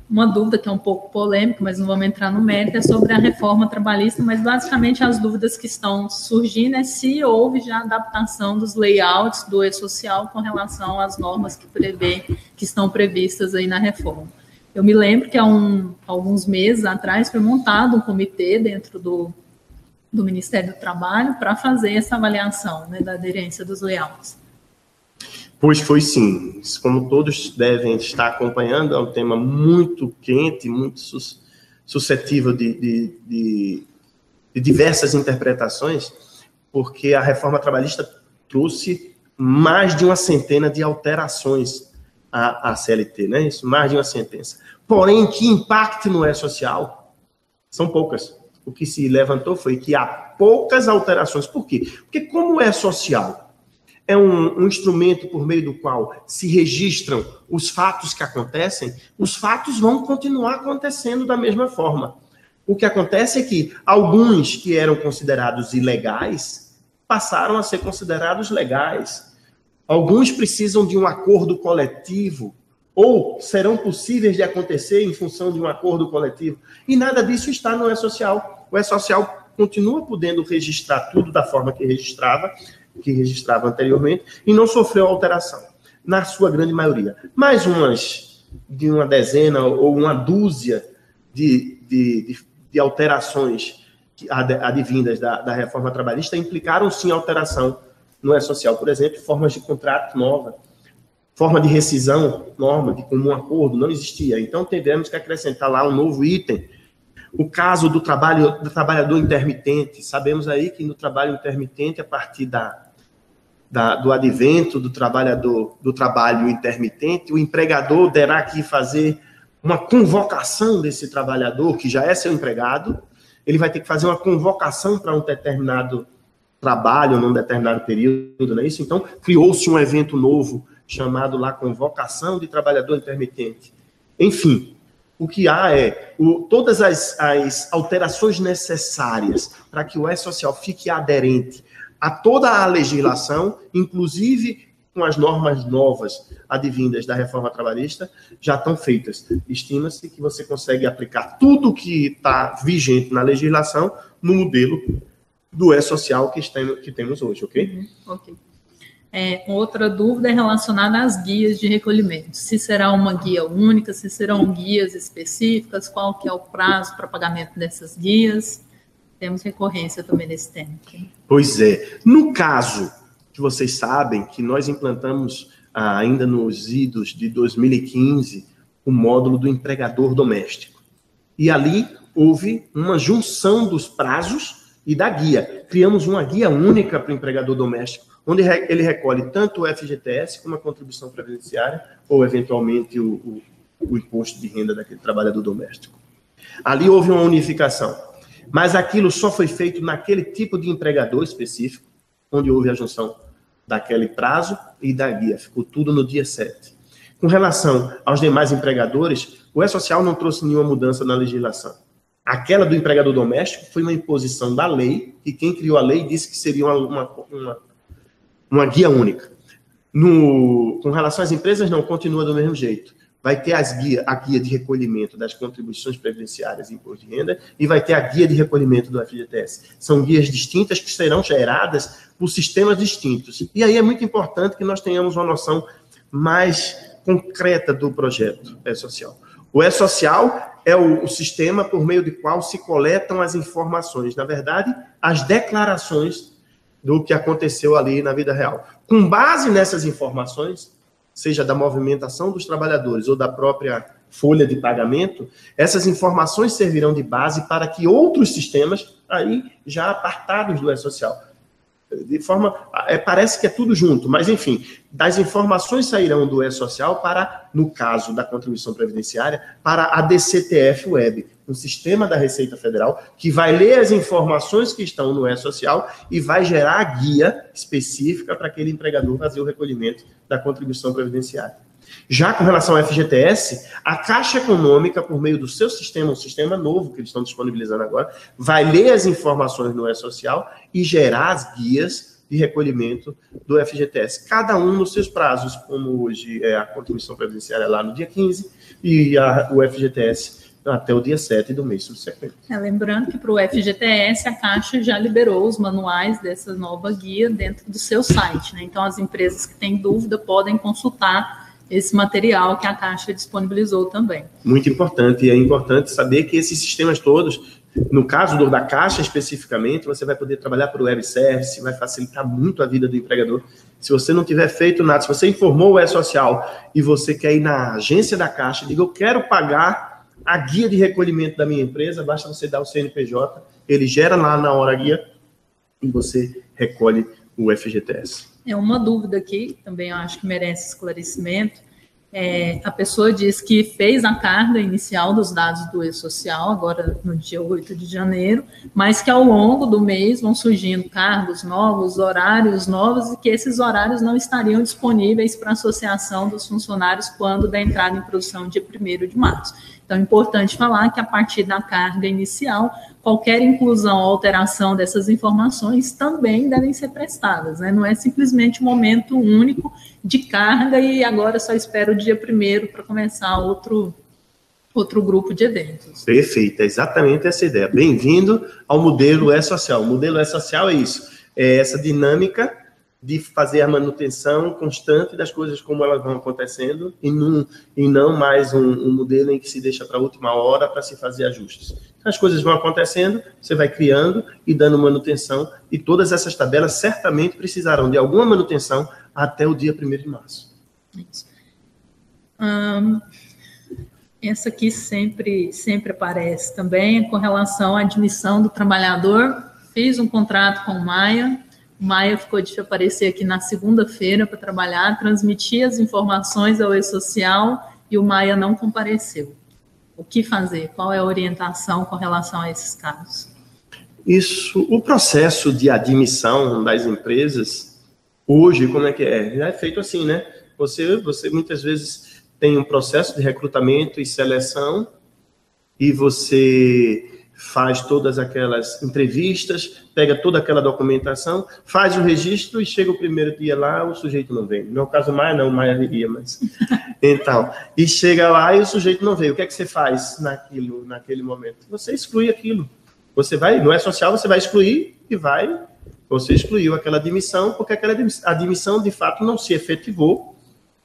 Uma dúvida que é um pouco polêmica, mas não vamos entrar no mérito, é sobre a reforma trabalhista, mas basicamente as dúvidas que estão surgindo é se houve já adaptação dos layouts do e-social com relação às normas que estão previstas aí na reforma. Eu me lembro que há alguns meses atrás foi montado um comitê dentro do Ministério do Trabalho para fazer essa avaliação, né, da aderência dos layouts. Pois foi sim. Como todos devem estar acompanhando, é um tema muito quente, muito suscetível de diversas interpretações, porque a reforma trabalhista trouxe mais de uma centena de alterações à CLT, né? Isso, mais de uma sentença. Porém, que impacte no E-Social são poucas. O que se levantou foi que há poucas alterações. Por quê? Porque como o E-Social é um instrumento por meio do qual se registram os fatos que acontecem, os fatos vão continuar acontecendo da mesma forma. O que acontece é que alguns que eram considerados ilegais passaram a ser considerados legais. Alguns precisam de um acordo coletivo ou serão possíveis de acontecer em função de um acordo coletivo. E nada disso está no E-Social. O E-Social continua podendo registrar tudo da forma que registrava anteriormente, e não sofreu alteração, na sua grande maioria. Mais de uma dezena ou uma dúzia de alterações advindas da reforma trabalhista implicaram, sim, alteração no E-Social. Por exemplo, formas de contrato nova, forma de rescisão, norma de comum acordo, não existia. Então, tivemos que acrescentar lá um novo item. O caso do trabalhador intermitente. Sabemos aí que no trabalho intermitente, a partir do advento do trabalho intermitente, o empregador terá que fazer uma convocação desse trabalhador, que já é seu empregado, ele vai ter que fazer uma convocação para um determinado trabalho, num determinado período, não é isso? Então, criou-se um evento novo, chamado lá convocação de trabalhador intermitente. Enfim, o que há é todas as alterações necessárias para que o E-Social fique aderente a toda a legislação, inclusive com as normas novas advindas da reforma trabalhista, já estão feitas. Estima-se que você consegue aplicar tudo que está vigente na legislação no modelo do E-Social que temos hoje, ok? Ok. Outra dúvida é relacionada às guias de recolhimento. Se será uma guia única, se serão guias específicas, qual que é o prazo para pagamento dessas guias? Temos recorrência também nesse tema. Okay? Pois é. No caso que vocês sabem que nós implantamos ainda nos idos de 2015 o módulo do empregador doméstico. E ali houve uma junção dos prazos e da guia. Criamos uma guia única para o empregador doméstico, onde ele recolhe tanto o FGTS como a contribuição previdenciária ou, eventualmente, o imposto de renda daquele trabalhador doméstico. Ali houve uma unificação. Mas aquilo só foi feito naquele tipo de empregador específico, onde houve a junção daquele prazo e da guia. Ficou tudo no dia 7. Com relação aos demais empregadores, o E-Social não trouxe nenhuma mudança na legislação. Aquela do empregador doméstico foi uma imposição da lei, e quem criou a lei disse que seria uma guia única. Com relação às empresas, não, continua do mesmo jeito. Vai ter a guia de recolhimento das contribuições previdenciárias e imposto de renda, e vai ter a guia de recolhimento do FGTS. São guias distintas que serão geradas por sistemas distintos. E aí é muito importante que nós tenhamos uma noção mais concreta do projeto E-Social. O E-Social é o sistema por meio do qual se coletam as informações, na verdade, as declarações do que aconteceu ali na vida real. Com base nessas informações, seja da movimentação dos trabalhadores ou da própria folha de pagamento, essas informações servirão de base para que outros sistemas, aí já apartados do E-Social, de forma, parece que é tudo junto, mas enfim, das informações sairão do E-Social para, no caso da contribuição previdenciária, para a DCTF Web, um sistema da Receita Federal que vai ler as informações que estão no E-Social e vai gerar a guia específica para aquele empregador fazer o recolhimento da contribuição previdenciária. Já com relação ao FGTS, a Caixa Econômica, por meio do seu sistema, um sistema novo que eles estão disponibilizando agora, vai ler as informações no E-Social e gerar as guias de recolhimento do FGTS. Cada um nos seus prazos, como hoje é a contribuição previdenciária lá no dia 15 e o FGTS até o dia 7 do mês subsequente. Lembrando que para o FGTS, a Caixa já liberou os manuais dessa nova guia dentro do seu site, né? Então, as empresas que têm dúvida podem consultar esse material que a Caixa disponibilizou também. Muito importante, e é importante saber que esses sistemas todos, no caso da Caixa especificamente, você vai poder trabalhar por web service, vai facilitar muito a vida do empregador. Se você não tiver feito nada, se você informou o E-Social e você quer ir na agência da Caixa e diga, eu quero pagar a guia de recolhimento da minha empresa, basta você dar o CNPJ, ele gera lá na hora a guia e você recolhe o FGTS. É uma dúvida aqui, também eu acho que merece esclarecimento. A pessoa diz que fez a carga inicial dos dados do E-Social, agora no dia 8 de janeiro, mas que ao longo do mês vão surgindo cargos novos, horários novos, e que esses horários não estariam disponíveis para a associação dos funcionários quando da entrada em produção dia 1º de março. Então, é importante falar que, a partir da carga inicial, qualquer inclusão ou alteração dessas informações também devem ser prestadas, né? Não é simplesmente um momento único de carga e agora só espero o dia 1º para começar outro grupo de eventos. Perfeito, é exatamente essa ideia. Bem-vindo ao modelo E-Social. O modelo E-Social é isso, é essa dinâmica de fazer a manutenção constante das coisas como elas vão acontecendo e não mais um modelo em que se deixa para a última hora para se fazer ajustes. As coisas vão acontecendo, você vai criando e dando manutenção, e todas essas tabelas certamente precisarão de alguma manutenção até o dia 1º de março. Isso. Essa aqui sempre aparece também, com relação à admissão do trabalhador. Fiz um contrato com o Maia. O Maia ficou de aparecer aqui na segunda-feira para trabalhar, transmitir as informações ao E-Social e o Maia não compareceu. O que fazer? Qual é a orientação com relação a esses casos? O processo de admissão das empresas, hoje, como é que é? Já é feito assim, né? Você muitas vezes tem um processo de recrutamento e seleção e você faz todas aquelas entrevistas, pega toda aquela documentação, faz o registro e chega o primeiro dia lá, o sujeito não vem. No meu caso, o Maia não, o Maia viria, mas... Então, e chega lá e o sujeito não veio. O que é que você faz naquele momento? Você exclui aquilo. Você vai, no E-Social, você vai excluir e você excluiu aquela admissão, porque aquela admissão, de fato, não se efetivou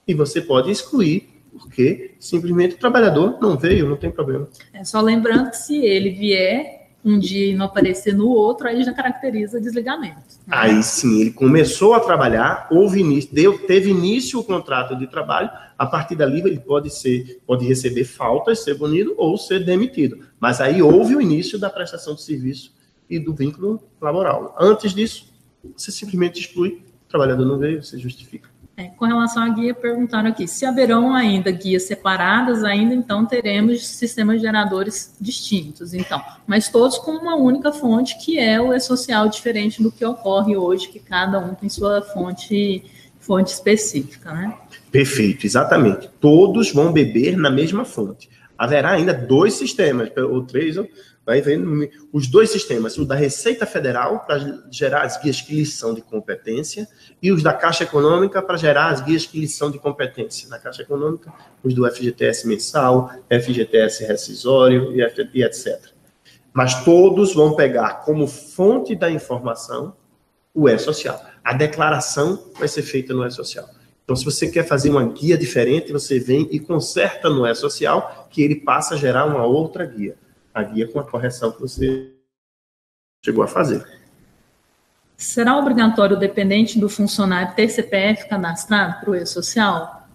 e você pode excluir, porque simplesmente o trabalhador não veio, não tem problema. Só lembrando que se ele vier um dia e não aparecer no outro, aí já caracteriza desligamento. Né? Aí sim, ele começou a trabalhar, teve início o contrato de trabalho, a partir dali ele pode receber faltas, ser punido ou ser demitido. Mas aí houve o início da prestação de serviço e do vínculo laboral. Antes disso, você simplesmente exclui, o trabalhador não veio, você justifica. Com relação à guia, perguntaram aqui, se haverão ainda guias separadas, ainda então teremos sistemas geradores distintos, então, mas todos com uma única fonte, que é o e-social, diferente do que ocorre hoje, que cada um tem sua fonte específica, né? Perfeito, exatamente. Todos vão beber na mesma fonte. Haverá ainda 2 sistemas, ou 3, vai vendo os 2 sistemas, o da Receita Federal, para gerar as guias que lhes são de competência, e os da Caixa Econômica, para gerar as guias que lhes são de competência. Na Caixa Econômica, os do FGTS mensal, FGTS rescisório e etc. Mas todos vão pegar como fonte da informação o e-social. A declaração vai ser feita no e-social. Então, se você quer fazer uma guia diferente, você vem e conserta no e-social, que ele passa a gerar uma outra guia. A guia com a correção que você chegou a fazer. Será obrigatório o dependente do funcionário ter CPF cadastrado para o e-social?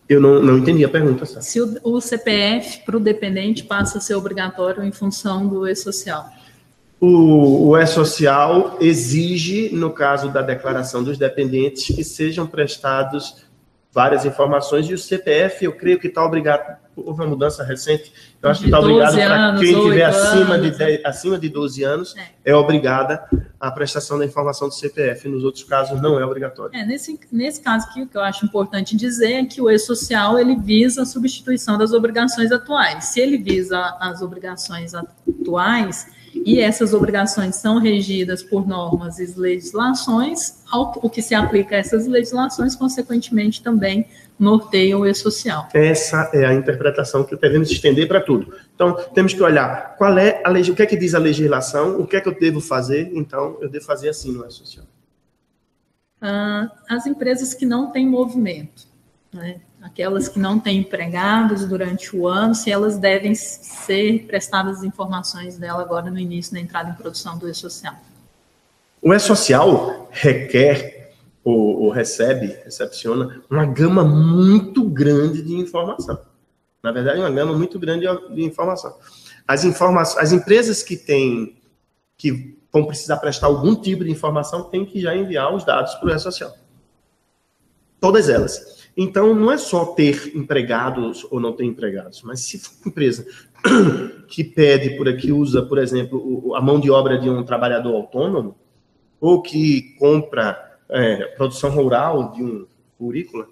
Eu não entendi a pergunta. Sabe? Se o CPF para o dependente passa a ser obrigatório em função do e-social? O e-social exige, no caso da declaração dos dependentes, que sejam prestados várias informações, e o CPF, eu creio que está obrigado, houve uma mudança recente, eu acho que está obrigado para quem tiver acima de 12 anos, é obrigada a prestação da informação do CPF, nos outros casos não é obrigatório. Nesse caso aqui, o que eu acho importante dizer é que o e-social, ele visa a substituição das obrigações atuais. Se ele visa as obrigações atuais, e essas obrigações são regidas por normas e legislações, o que se aplica a essas legislações, consequentemente, também norteia o e-social. Essa é a interpretação que devemos estender para tudo. Então, temos que olhar qual é a lei, o que é que diz a legislação, o que é que eu devo fazer, então, eu devo fazer assim no e-social. As empresas que não têm movimento, né? Aquelas que não têm empregados durante o ano, se elas devem ser prestadas as informações dela agora no início da entrada em produção do e-social. O e-social requer, ou recepciona, uma gama muito grande de informação. Na verdade, uma gama muito grande de informação. As empresas que vão precisar prestar algum tipo de informação têm que já enviar os dados para o e-social. Todas elas. Então, não é só ter empregados ou não ter empregados, mas se for uma empresa que pede, que usa, por exemplo, a mão de obra de um trabalhador autônomo, ou que compra produção rural de um currículo,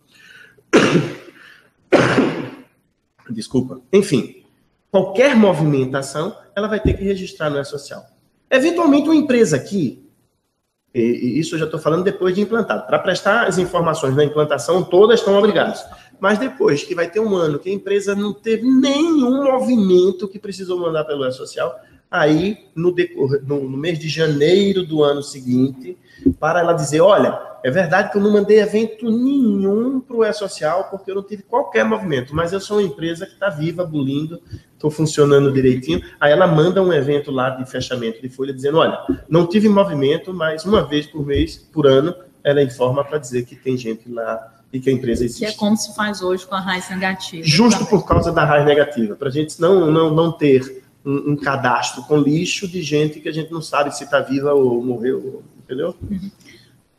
desculpa, enfim, qualquer movimentação, ela vai ter que registrar no e-social. Eventualmente, uma empresa aqui, e isso eu já estou falando depois de implantado. Para prestar as informações na implantação, todas estão obrigadas. Mas depois que vai ter um ano que a empresa não teve nenhum movimento que precisou mandar pelo e-social, aí no mês de janeiro do ano seguinte, para ela dizer, olha, é verdade que eu não mandei evento nenhum para o e-social, porque eu não tive qualquer movimento, mas eu sou uma empresa que está viva, bulindo, estou funcionando direitinho. Aí ela manda um evento lá de fechamento de folha, dizendo, olha, não tive movimento, mas uma vez por mês, por ano, ela informa para dizer que tem gente lá e que a empresa existe. Que é como se faz hoje com a RAIS negativa. Justo por causa da RAIS negativa, para a gente não ter um cadastro com lixo de gente que a gente não sabe se está viva ou morreu, entendeu? Uhum.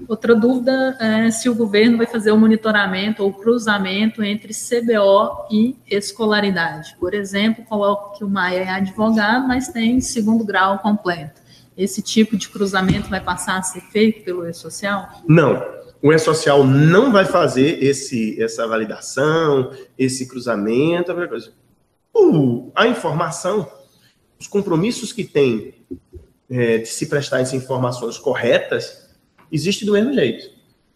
Outra dúvida é se o governo vai fazer o monitoramento ou o cruzamento entre CBO e escolaridade. Por exemplo, coloco que o Maia é advogado, mas tem 2º grau completo. Esse tipo de cruzamento vai passar a ser feito pelo e-social? Não. O e-social não vai fazer essa validação, esse cruzamento, a informação, os compromissos que tem de se prestar essas informações corretas, existe do mesmo jeito.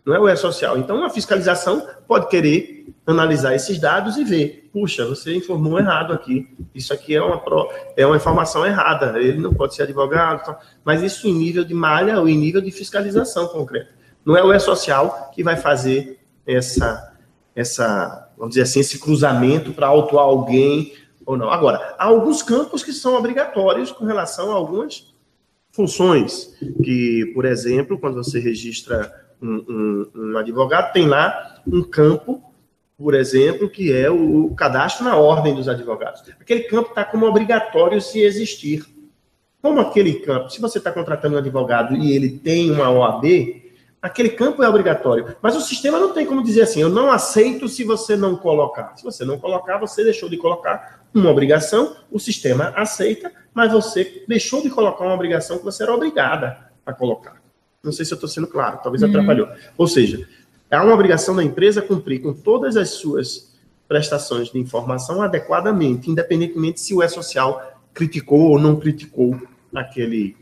Não é o e-social. Então, a fiscalização pode querer analisar esses dados e ver, puxa, você informou errado aqui. Isso aqui é uma informação errada. Ele não pode ser advogado. Mas isso em nível de malha ou em nível de fiscalização concreta. Não é o e-social que vai fazer vamos dizer assim, esse cruzamento para autuar alguém ou não. Agora, há alguns campos que são obrigatórios com relação a algumas funções, que, por exemplo, quando você registra um advogado, tem lá um campo, por exemplo, que é o cadastro na ordem dos advogados. Aquele campo está como obrigatório se existir. Como aquele campo, se você está contratando um advogado e ele tem uma OAB, Aquele campo é obrigatório. Mas o sistema não tem como dizer assim, eu não aceito se você não colocar. Se você não colocar, você deixou de colocar uma obrigação, o sistema aceita, mas você deixou de colocar uma obrigação que você era obrigada a colocar. Não sei se eu estou sendo claro, talvez atrapalhou. Ou seja, há uma obrigação da empresa cumprir com todas as suas prestações de informação adequadamente, independentemente se o E-Social criticou ou não criticou aquele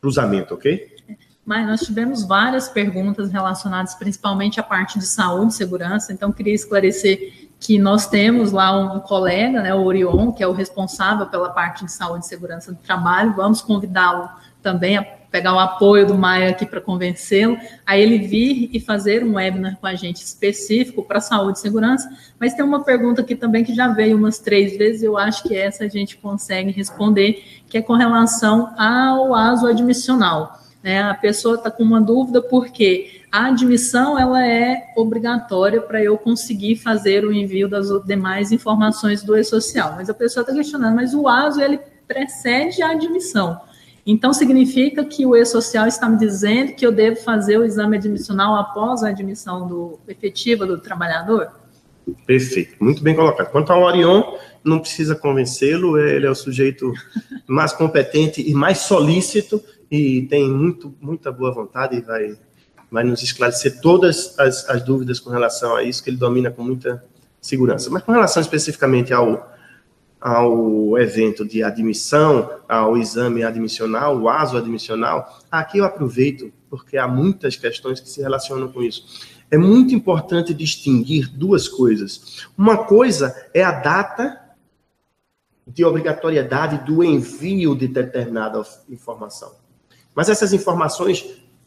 cruzamento, ok? Mas nós tivemos várias perguntas relacionadas principalmente à parte de saúde e segurança, então queria esclarecer que nós temos lá um colega, né, o Orion, que é o responsável pela parte de saúde e segurança do trabalho, vamos convidá-lo também a pegar o apoio do Maia aqui para convencê-lo, a ele vir e fazer um webinar com a gente específico para saúde e segurança, mas tem uma pergunta aqui também que já veio umas 3 vezes, eu acho que essa a gente consegue responder, que é com relação ao ASO admissional. A pessoa está com uma dúvida porque a admissão ela é obrigatória para eu conseguir fazer o envio das demais informações do E-Social. Mas a pessoa está questionando, mas o ASO ele precede a admissão. Então significa que o E-Social está me dizendo que eu devo fazer o exame admissional após a admissão efetiva do trabalhador? Perfeito, muito bem colocado. Quanto ao Orion, não precisa convencê-lo, ele é o sujeito mais competente e mais solícito, e tem muita boa vontade e vai nos esclarecer todas as dúvidas com relação a isso, que ele domina com muita segurança. Mas com relação especificamente ao evento de admissão, ao exame admissional, o ASO admissional, aqui eu aproveito, porque há muitas questões que se relacionam com isso. É muito importante distinguir 2 coisas. Uma coisa é a data de obrigatoriedade do envio de determinada informação. Mas essas informações,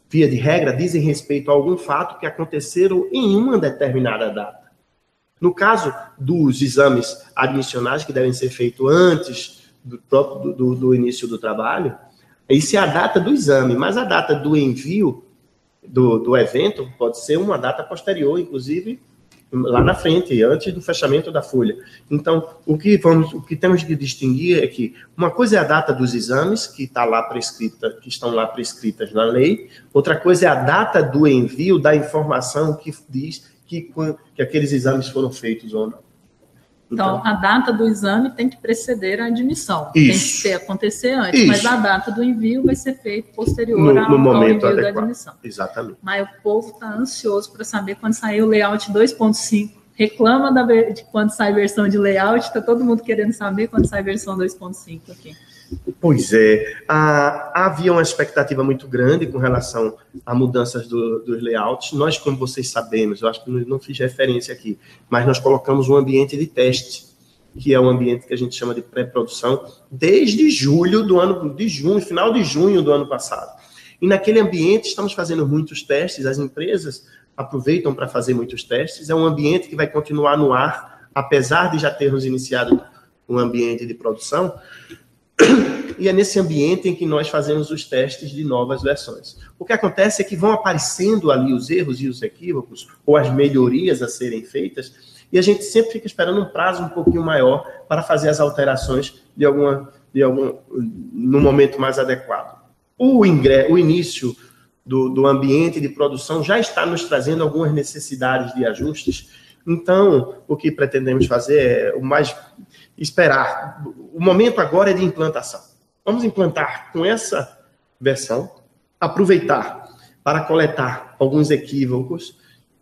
via de regra, dizem respeito a algum fato que aconteceram em uma determinada data. No caso dos exames admissionais, que devem ser feitos antes do início do trabalho, isso é a data do exame, mas a data do envio do evento pode ser uma data posterior, inclusive lá na frente, antes do fechamento da folha. Então, o que temos que distinguir é que uma coisa é a data dos exames, que estão lá prescritas na lei, outra coisa é a data do envio da informação que diz que aqueles exames foram feitos ou não. Então, a data do exame tem que preceder a admissão. Isso. Tem que acontecer antes, isso. Mas a data do envio vai ser feita posterior no momento ao envio adequado. da admissão. Exatamente. Mas o povo está ansioso para saber quando sair o layout 2.5. Reclama de quando sai a versão de layout, está todo mundo querendo saber quando sai a versão 2.5 aqui. Pois é, havia uma expectativa muito grande com relação a mudanças dos layouts. Nós, como vocês sabemos, eu acho que não fiz referência aqui, mas nós colocamos um ambiente de teste, que é um ambiente que a gente chama de pré-produção, desde final de junho do ano passado. E naquele ambiente estamos fazendo muitos testes, as empresas aproveitam para fazer muitos testes, é um ambiente que vai continuar no ar, apesar de já termos iniciado um ambiente de produção. E é nesse ambiente em que nós fazemos os testes de novas versões. O que acontece é que vão aparecendo ali os erros e os equívocos, ou as melhorias a serem feitas, e a gente sempre fica esperando um prazo um pouquinho maior para fazer as alterações no momento mais adequado. O início do ambiente de produção já está nos trazendo algumas necessidades de ajustes. Então, o que pretendemos fazer é esperar. O momento agora é de implantação. Vamos implantar com essa versão, aproveitar para coletar alguns equívocos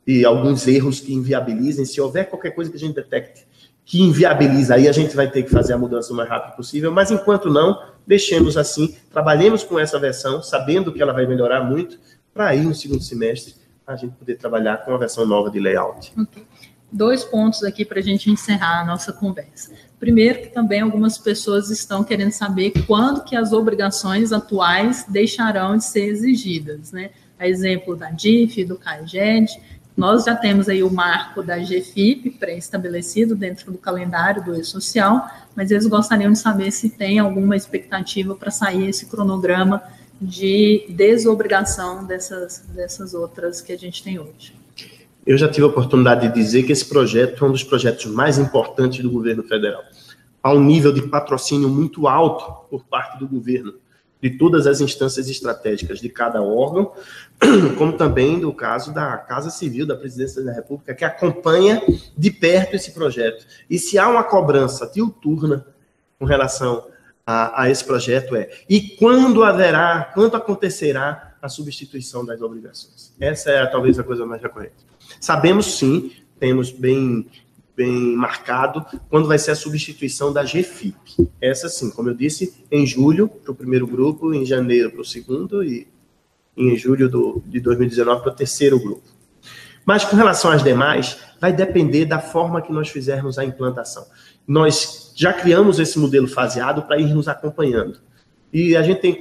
e alguns erros que inviabilizem. Se houver qualquer coisa que a gente detecte que inviabiliza, aí a gente vai ter que fazer a mudança o mais rápido possível, mas enquanto não, deixemos assim, trabalhemos com essa versão, sabendo que ela vai melhorar muito, para aí no segundo semestre a gente poder trabalhar com a versão nova de layout. Okay. 2 pontos aqui para a gente encerrar a nossa conversa. Primeiro, que também algumas pessoas estão querendo saber quando que as obrigações atuais deixarão de ser exigidas, né? A exemplo da DIF, do CAGED, nós já temos aí o marco da GFIP pré-estabelecido dentro do calendário do E-Social, mas eles gostariam de saber se tem alguma expectativa para sair esse cronograma de desobrigação dessas outras que a gente tem hoje. Eu já tive a oportunidade de dizer que esse projeto é um dos projetos mais importantes do governo federal. Há um nível de patrocínio muito alto por parte do governo. de todas as instâncias estratégicas de cada órgão, como também do caso da Casa Civil da Presidência da República, que acompanha de perto esse projeto. E se há uma cobrança diuturna com relação a esse projeto e quando acontecerá a substituição das obrigações. Essa é talvez a coisa mais recorrente. Sabemos sim, temos bem marcado quando vai ser a substituição da GFIP. Essa sim, como eu disse, em julho para o primeiro grupo, em janeiro para o segundo e em julho de 2019 para o terceiro grupo. Mas com relação às demais, vai depender da forma que nós fizermos a implantação. Nós já criamos esse modelo faseado para ir nos acompanhando. E a gente tem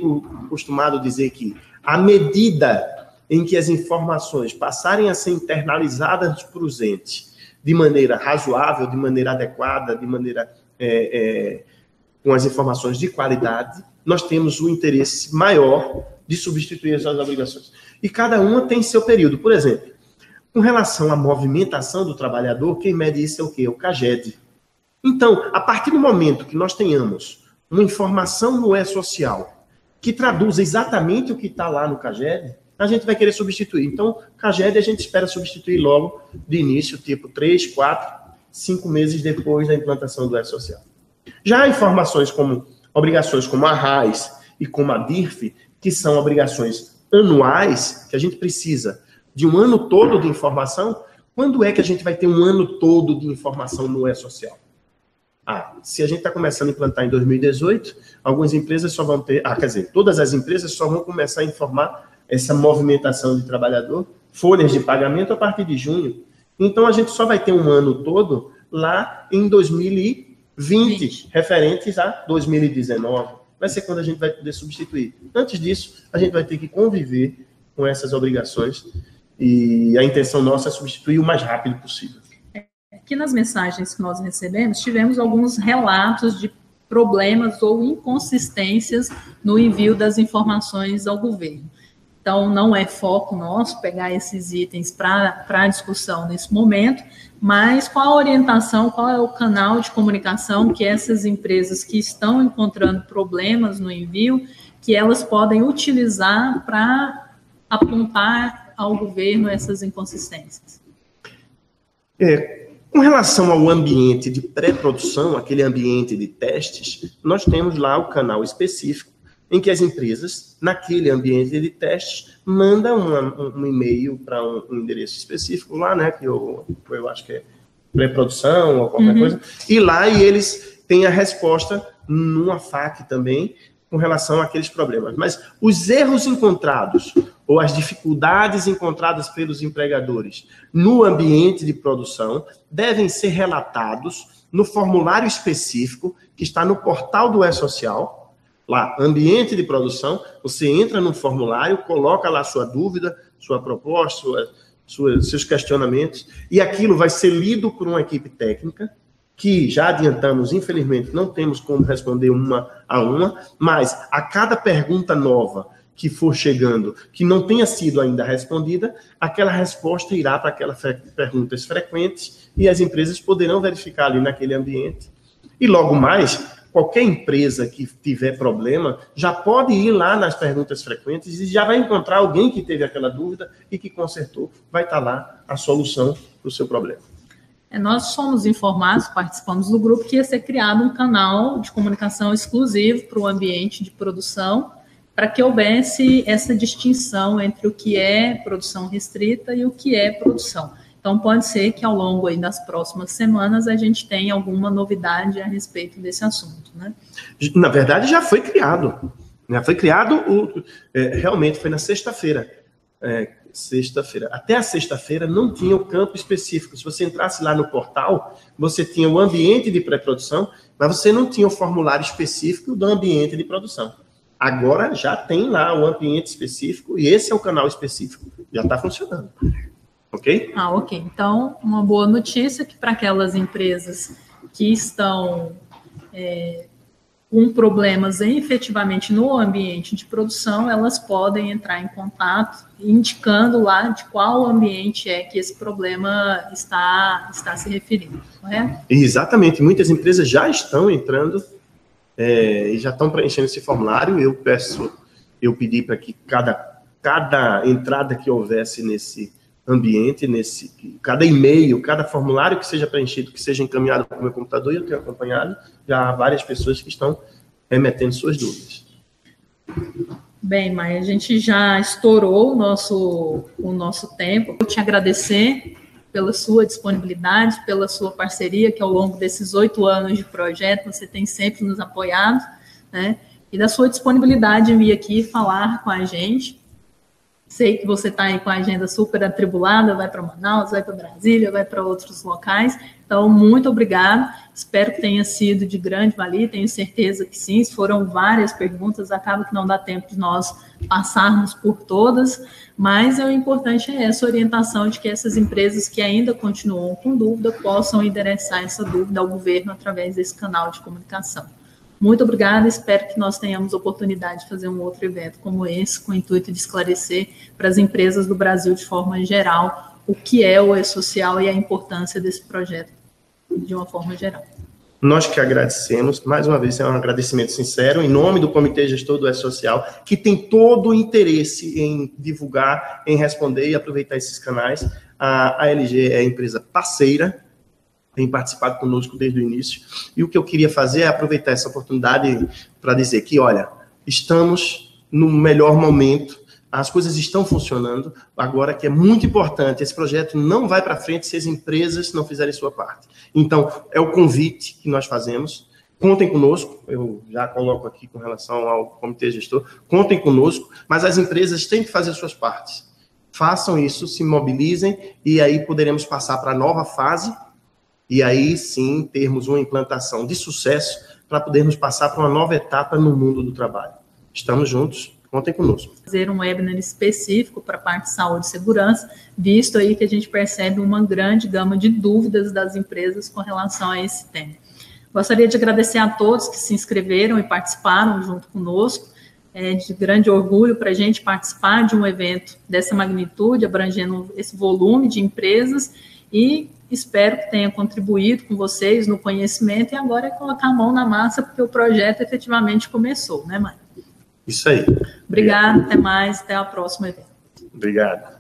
costumado dizer que, à medida em que as informações passarem a ser internalizadas para os entes de maneira razoável, de maneira adequada, de maneira com as informações de qualidade, nós temos o interesse maior de substituir essas obrigações. E cada uma tem seu período. Por exemplo, com relação à movimentação do trabalhador, quem mede isso é o quê? O CAGED. Então, a partir do momento que nós tenhamos uma informação no E-Social que traduza exatamente o que está lá no CAGED, a gente vai querer substituir. Então, CAGED a gente espera substituir logo de início, tipo 3, 4, 5 meses depois da implantação do E-Social. Já informações como obrigações como a RAIS e como a DIRF, que são obrigações anuais, que a gente precisa de um ano todo de informação, quando é que a gente vai ter um ano todo de informação no E-Social? Se a gente está começando a implantar em 2018, algumas empresas só vão ter... todas as empresas só vão começar a informar essa movimentação de trabalhador, folhas de pagamento a partir de junho. Então, a gente só vai ter um ano todo lá em 2020, referentes a 2019. Vai ser quando a gente vai poder substituir. Antes disso, a gente vai ter que conviver com essas obrigações e a intenção nossa é substituir o mais rápido possível. Aqui nas mensagens que nós recebemos, tivemos alguns relatos de problemas ou inconsistências no envio das informações ao governo. Então, não é foco nosso pegar esses itens para a discussão nesse momento, mas qual a orientação, qual é o canal de comunicação que essas empresas que estão encontrando problemas no envio, que elas podem utilizar para apontar ao governo essas inconsistências? Com relação ao ambiente de pré-produção, aquele ambiente de testes, nós temos lá o canal específico em que as empresas, naquele ambiente de testes, mandam um e-mail para um endereço específico lá, né, que eu acho que é pré-produção ou qualquer coisa, e lá eles têm a resposta numa FAQ também com relação àqueles problemas. Mas os erros encontrados ou as dificuldades encontradas pelos empregadores no ambiente de produção devem ser relatados no formulário específico que está no portal do E-Social. Lá, ambiente de produção, você entra no formulário, coloca lá sua dúvida, sua proposta, seus questionamentos, e aquilo vai ser lido por uma equipe técnica, que já adiantamos, infelizmente, não temos como responder uma a uma, mas a cada pergunta nova que for chegando, que não tenha sido ainda respondida, aquela resposta irá para aquelas perguntas frequentes, e as empresas poderão verificar ali naquele ambiente. E logo mais, qualquer empresa que tiver problema já pode ir lá nas perguntas frequentes e já vai encontrar alguém que teve aquela dúvida e que consertou. Vai estar lá a solução para o seu problema. Nós somos informados, participamos do grupo, que ia ser criado um canal de comunicação exclusivo para o ambiente de produção, para que houvesse essa distinção entre o que é produção restrita e o que é produção. Então, pode ser que ao longo aí das próximas semanas a gente tenha alguma novidade a respeito desse assunto, né? Na verdade, já foi criado. Foi criado, realmente foi na sexta-feira. Até a sexta-feira não tinha o campo específico. Se você entrasse lá no portal, você tinha o ambiente de pré-produção, mas você não tinha o formulário específico do ambiente de produção. Agora já tem lá o ambiente específico e esse é o canal específico. Já está funcionando. Ok? Ok. Então, uma boa notícia que para aquelas empresas que estão com problemas efetivamente no ambiente de produção, elas podem entrar em contato, indicando lá de qual ambiente é que esse problema está se referindo, correto? Exatamente. Muitas empresas já estão entrando e já estão preenchendo esse formulário. Eu pedi para que cada entrada que houvesse nesse ambiente, cada e-mail, cada formulário que seja preenchido, que seja encaminhado para o meu computador, e eu tenho acompanhado já várias pessoas que estão remetendo suas dúvidas. Bem, Maia, a gente já estourou o nosso tempo. Eu te agradecer pela sua disponibilidade, pela sua parceria, que ao longo desses 8 anos de projeto você tem sempre nos apoiado, né? E da sua disponibilidade em vir aqui falar com a gente. Sei que você está aí com a agenda super atribulada, vai para Manaus, vai para Brasília, vai para outros locais. Então, muito obrigado. Espero que tenha sido de grande valia, tenho certeza que sim. Foram várias perguntas, acaba que não dá tempo de nós passarmos por todas, mas o importante é essa orientação de que essas empresas que ainda continuam com dúvida possam endereçar essa dúvida ao governo através desse canal de comunicação. Muito obrigada, espero que nós tenhamos oportunidade de fazer um outro evento como esse, com o intuito de esclarecer para as empresas do Brasil, de forma geral, o que é o E-Social e a importância desse projeto, de uma forma geral. Nós que agradecemos, mais uma vez, é um agradecimento sincero, em nome do Comitê Gestor do E-Social, que tem todo o interesse em divulgar, em responder e aproveitar esses canais. A LG é a empresa parceira, tem participado conosco desde o início, e o que eu queria fazer é aproveitar essa oportunidade para dizer que, olha, estamos no melhor momento, as coisas estão funcionando, agora que é muito importante, esse projeto não vai para frente se as empresas não fizerem sua parte. Então, é o convite que nós fazemos, contem conosco, eu já coloco aqui com relação ao Comitê Gestor, contem conosco, mas as empresas têm que fazer suas partes. Façam isso, se mobilizem, e aí poderemos passar para a nova fase, e aí sim termos uma implantação de sucesso para podermos passar para uma nova etapa no mundo do trabalho. Estamos juntos, contem conosco. Fazer um webinar específico para a parte de saúde e segurança, visto aí que a gente percebe uma grande gama de dúvidas das empresas com relação a esse tema. Gostaria de agradecer a todos que se inscreveram e participaram junto conosco. É de grande orgulho para a gente participar de um evento dessa magnitude, abrangendo esse volume de empresas, e espero que tenha contribuído com vocês no conhecimento, e agora é colocar a mão na massa, porque o projeto efetivamente começou, né, Maia? Isso aí. Obrigada, até mais, até o próximo evento. Obrigado.